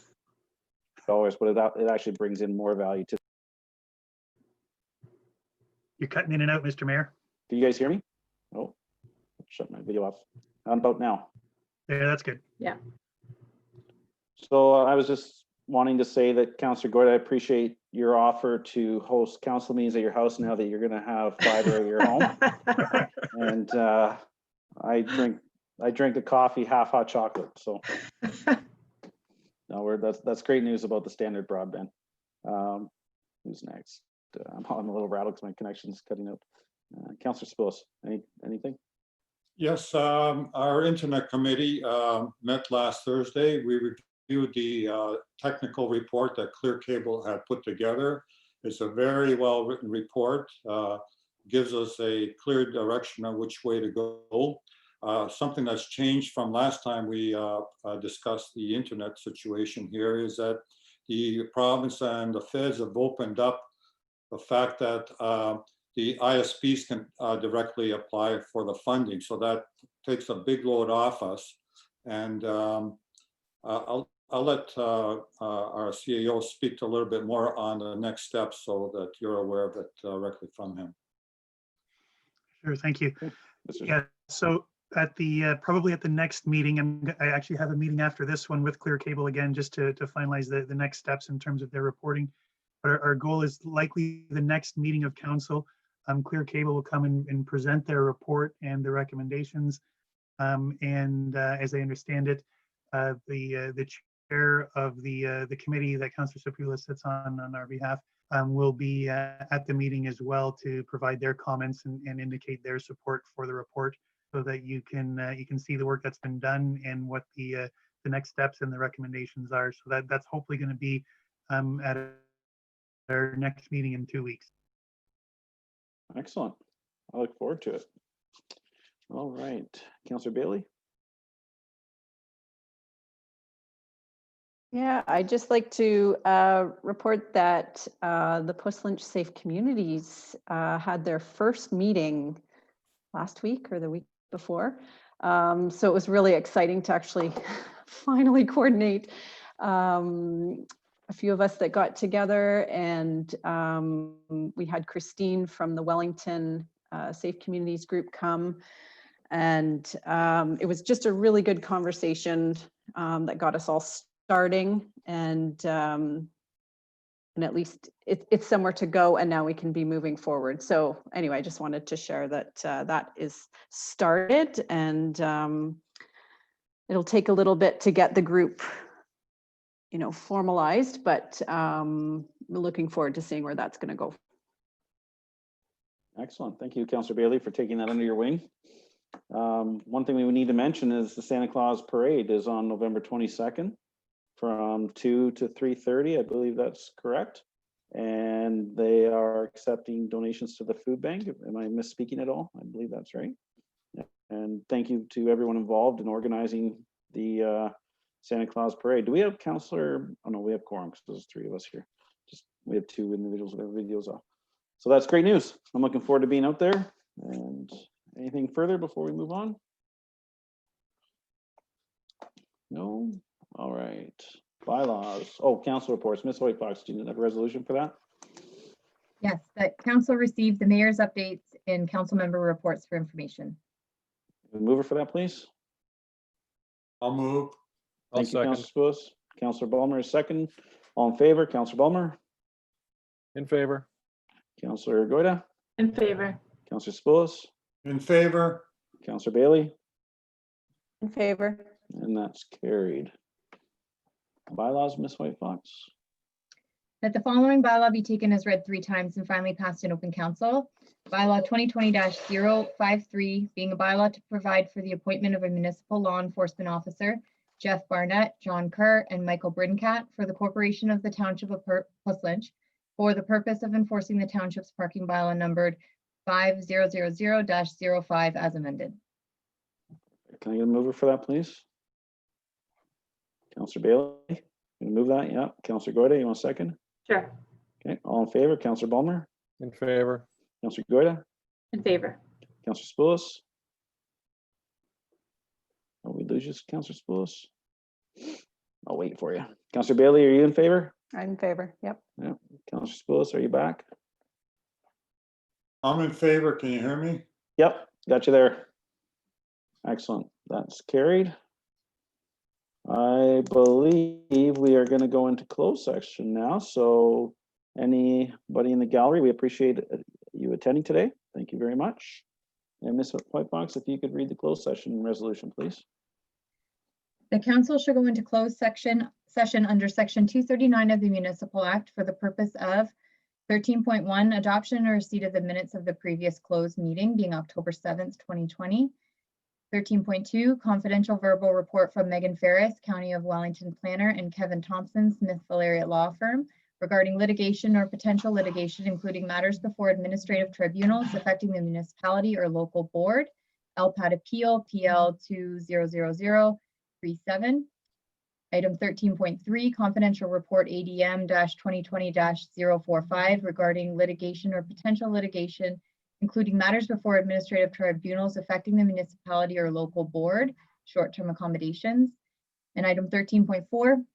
But it actually brings in more value to. You're cutting in and out, Mr. Mayor. Do you guys hear me? Oh, shut my video off. How about now? Yeah, that's good. Yeah. So I was just wanting to say that Councillor Goida, I appreciate your offer to host council meetings at your house now that you're going to have fiber at your home. And I drink the coffee half hot chocolate. So no, that's great news about the Standard Broadband. Who's next? I'm a little rattled because my connection's cutting out. Councillor Spillis, anything? Yes, our internet committee met last Thursday. We reviewed the technical report that Clear Cable had put together. It's a very well-written report, gives us a clear direction on which way to go. Something that's changed from last time we discussed the internet situation here is that the province and the feds have opened up the fact that the ISPs can directly apply for the funding. So that takes a big load off us. And I'll let our CAO speak a little bit more on the next steps so that you're aware of it directly from him. Sure, thank you. Yeah, so at the probably at the next meeting, I actually have a meeting after this one with Clear Cable again, just to finalize the next steps in terms of their reporting. But our goal is likely the next meeting of council. Clear Cable will come and present their report and the recommendations. As I understand it, the chair of the committee that Councillor Sepula sits on our behalf, will be at the meeting as well to provide their comments and indicate their support for the report, so that you can see the work that's been done and what the next steps and the recommendations are. So that's hopefully going to be at our next meeting in 2 weeks. Excellent. I look forward to it. All right, Councillor Bailey. Yeah, I'd just like to report that the Puss Lynch Safe Communities had their first meeting last week or the week before. So it was really exciting to actually finally coordinate a few of us that got together, and we had Christine from the Wellington Safe Communities group come, and it was just a really good conversation that got us all starting, and at least it's somewhere to go, and now we can be moving forward. So anyway, I just wanted to share that that is started, and it'll take a little bit to get the group, formalized, but we're looking forward to seeing where that's going to go. Excellent. Thank you, Councillor Bailey, for taking that under your wing. One thing we would need to mention is the Santa Claus Parade is on November 22nd from 2 to 3:30. I believe that's correct. And they are accepting donations to the food bank. Am I misspeaking at all? I believe that's right. And thank you to everyone involved in organizing the Santa Claus Parade. Do we have Councillor? Oh no, we have quorum because there's 3 of us here. We have 2 individuals with their videos off. So that's great news. I'm looking forward to being out there. And anything further before we move on? No? All right. Bylaws. Oh, council reports. Ms. Hoyfox, do you have a resolution for that? Yes, that council received the mayor's updates and council member reports for information. Mover for that, please. I'll move. Thank you, second. Councillor Spillis. Councillor Ballmer is second. All in favor? Councillor Ballmer. In favor. Councillor Goida. In favor. Councillor Spillis. In favor. Councillor Bailey. In favor. And that's carried. Bylaws, Ms. White Fox. That the following bylaw be taken as read 3 times and finally passed in open council. Bylaw 2020-053, being a bylaw to provide for the appointment of a municipal law enforcement officer, Jeff Barnett, John Kerr, and Michael Brincat for the corporation of the Township of Puss Lynch for the purpose of enforcing the township's parking bylaw numbered 5000-05 as amended. Can I get a mover for that, please? Councillor Bailey, you move that? Yeah. Councillor Goida, you want a second? Sure. Okay, all in favor? Councillor Ballmer. In favor. Councillor Goida. In favor. Councillor Spillis. Oh, we lose you, Councillor Spillis. I'll wait for you. Councillor Bailey, are you in favor? I'm in favor. Yep. Yeah. Councillor Spillis, are you back? I'm in favor. Can you hear me? Yep, got you there. Excellent. That's carried. I believe we are going to go into closed section now. So anybody in the gallery, we appreciate you attending today. Thank you very much. And Ms. Whitebox, if you could read the closed session resolution, please. The council shall go into closed session under section 239 of the Municipal Act for the purpose of 13.1, adoption or receipt of the minutes of the previous closed meeting being October 7th, 2020. 13.2, confidential verbal report from Megan Ferris, County of Wellington Planner, and Kevin Thompson, Smith Valeria Law Firm, regarding litigation or potential litigation, including matters before administrative tribunals affecting the municipality or local board, LPAT Appeal PL 200037. Item 13.3, confidential report ADM-2020-045 regarding litigation or potential litigation, including matters before administrative tribunals affecting the municipality or local board, short-term accommodations. And item 13.4,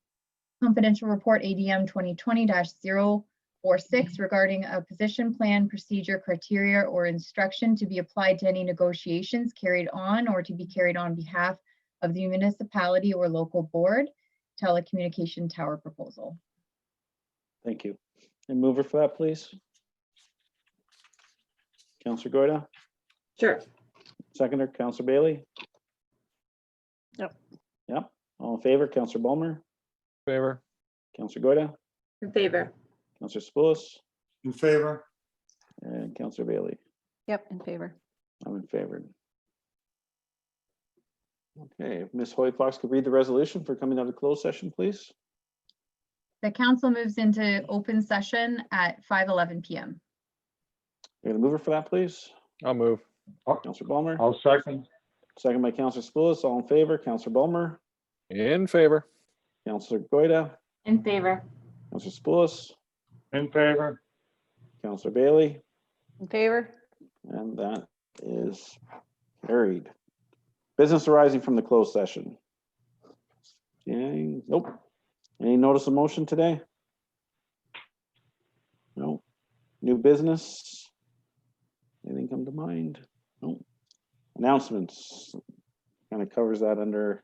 confidential report ADM 2020-046 regarding a position plan, procedure, criteria, or instruction to be applied to any negotiations carried on or to be carried on behalf of the municipality or local board, telecommunication tower proposal. Thank you. And mover for that, please. Councillor Goida. Sure. Seconder, Councillor Bailey. Yep. Yep. All in favor, Councillor Ballmer. Favor? Counselor Goida, In favor. Counselor Spillis, In favor? and Counselor Bailey. Yep, in favor. I'm in favor. Okay, if Ms. Hoy Fox could read the resolution for coming out of closed session, please. The council moves into open session at 5:11 PM. You're gonna mover for that, please? I'll move. Counselor Ballmer, I'll second. second by Counselor Spillis, all in favor, Counselor Ballmer, In favor? Counselor Goida, In favor. Counselor Spillis, In favor? Counselor Bailey, In favor? and that is carried. Business arising from the closed session. Nope. Any notice of motion today? No. New business? Anything come to mind? No. Announcements. Kind of covers that under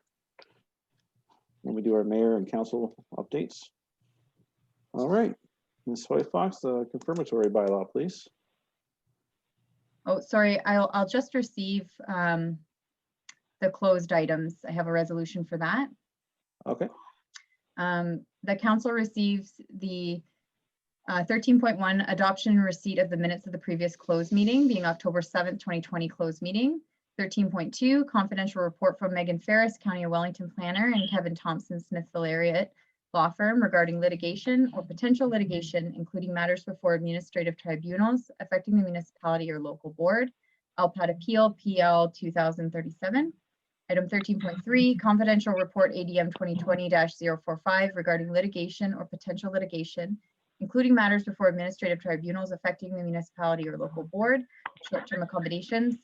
when we do our mayor and council updates. All right. Ms. Hoy Fox, the confirmatory bylaw, please. Oh, sorry, I'll just receive the closed items. I have a resolution for that. Okay. The council receives the 13.1 adoption and receipt of the minutes of the previous closed meeting, being October 7th, 2020 closed meeting. 13.2 confidential report from Megan Ferris, County of Wellington planner, and Kevin Thompson, Smithville area law firm regarding litigation or potential litigation, including matters before administrative tribunals affecting the municipality or local board. LPAT appeal PL 2037. Item 13.3 confidential report ADM 2020-045 regarding litigation or potential litigation, including matters before administrative tribunals affecting the municipality or local board, short-term accommodations.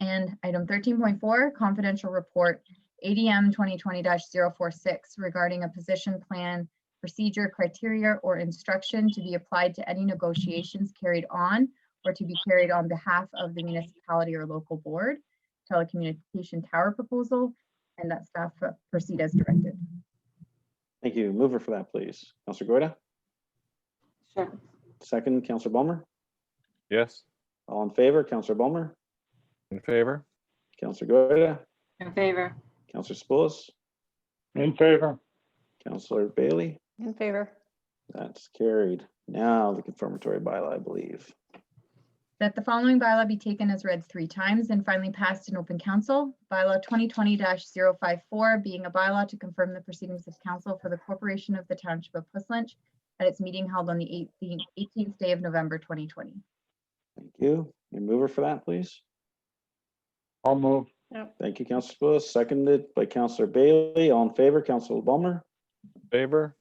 And item 13.4 confidential report ADM 2020-046 regarding a position plan, procedure, criteria, or instruction to be applied to any negotiations carried on or to be carried on behalf of the municipality or local board, telecommunication tower proposal, and that staff proceed as directed. Thank you. Mover for that, please. Counselor Goida, Sure. second, Counselor Ballmer. Yes. All in favor, Counselor Ballmer, In favor? Counselor Goida, In favor. Counselor Spillis, In favor? Counselor Bailey. In favor. That's carried. Now the confirmatory bylaw, I believe. That the following bylaw be taken as read 3 times and finally passed in open council. Bylaw 2020-054 being a bylaw to confirm the proceedings of council for the corporation of the Township of Puslinch at its meeting held on the 18th day of November 2020. Thank you. Your mover for that, please. I'll move. Thank you, Counselor Spillis. Seconded by Counselor Bailey. All in favor, Counselor Ballmer, Favor?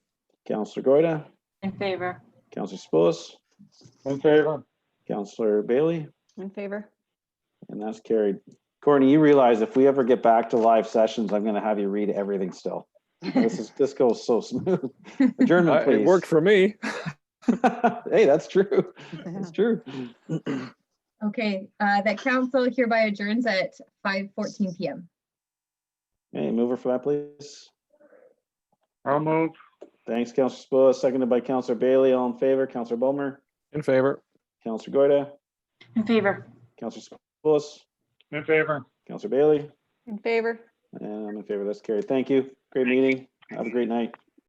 Counselor Goida, In favor. Counselor Spillis, In favor? Counselor Bailey, In favor. and that's carried. Courtney, you realize if we ever get back to live sessions, I'm going to have you read everything still. This goes so smooth. Adjournment, please. It worked for me. Hey, that's true. That's true. Okay, that council hereby adjourns at 5:14 PM. Hey, mover for that, please. I'll move. Thanks, Counselor Spillis. Seconded by Counselor Bailey. All in favor, Counselor Ballmer, In favor? Counselor Goida, In favor. Counselor Spillis, In favor? Counselor Bailey, In favor. and I'm in favor. That's carried. Thank you. Great meeting. Have a great night.